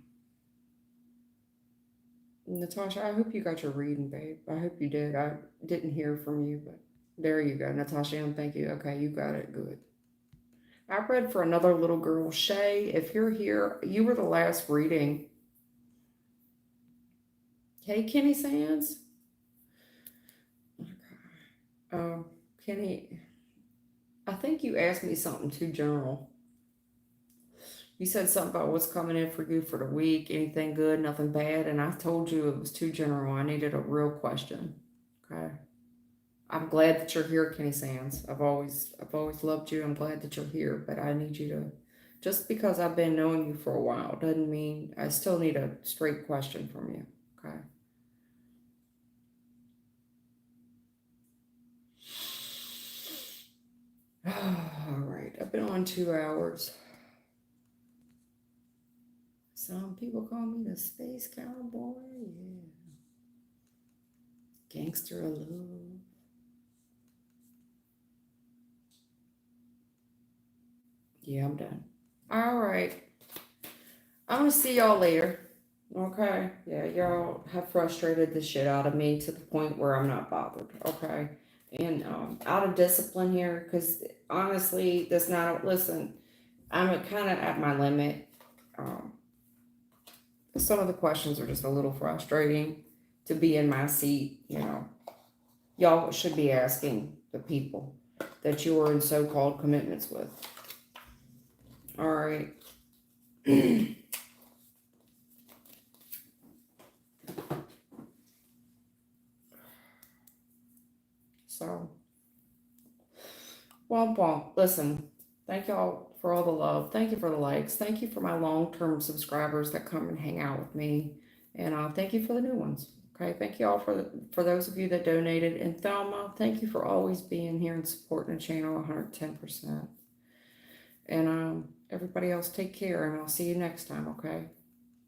Natasha, I hope you got your reading, babe. I hope you did. I didn't hear from you, but there you go. Natasha, thank you. Okay, you got it. Good. I read for another little girl, Shay. If you're here, you were the last reading. Hey, Kenny Sands. Kenny, I think you asked me something too general. You said something about what's coming in for you for the week, anything good, nothing bad, and I told you it was too general. I needed a real question. Okay. I'm glad that you're here, Kenny Sands. I've always loved you. I'm glad that you're here, but I need you to, just because I've been knowing you for a while doesn't mean I still need a straight question from you. Okay. All right. I've been on 2 hours. Some people call me the Space Cowboy. Yeah. Gangster of love. Yeah, I'm done. All right. I'm going to see y'all later. Okay. Yeah, y'all have frustrated the shit out of me to the point where I'm not bothered. Okay. And out of discipline here, because honestly, that's not, listen, I'm kind of at my limit. Um, some of the questions are just a little frustrating to be in my seat, you know. Y'all should be asking the people that you are in so-called commitments with. All right. So, well, listen, thank y'all for all the love. Thank you for the likes. Thank you for my long-term subscribers that come and hang out with me. And thank you for the new ones. Okay, thank you all for those of you that donated. And Thelma, thank you for always being here and supporting the channel 110%. And everybody else take care, and I'll see you next time, okay?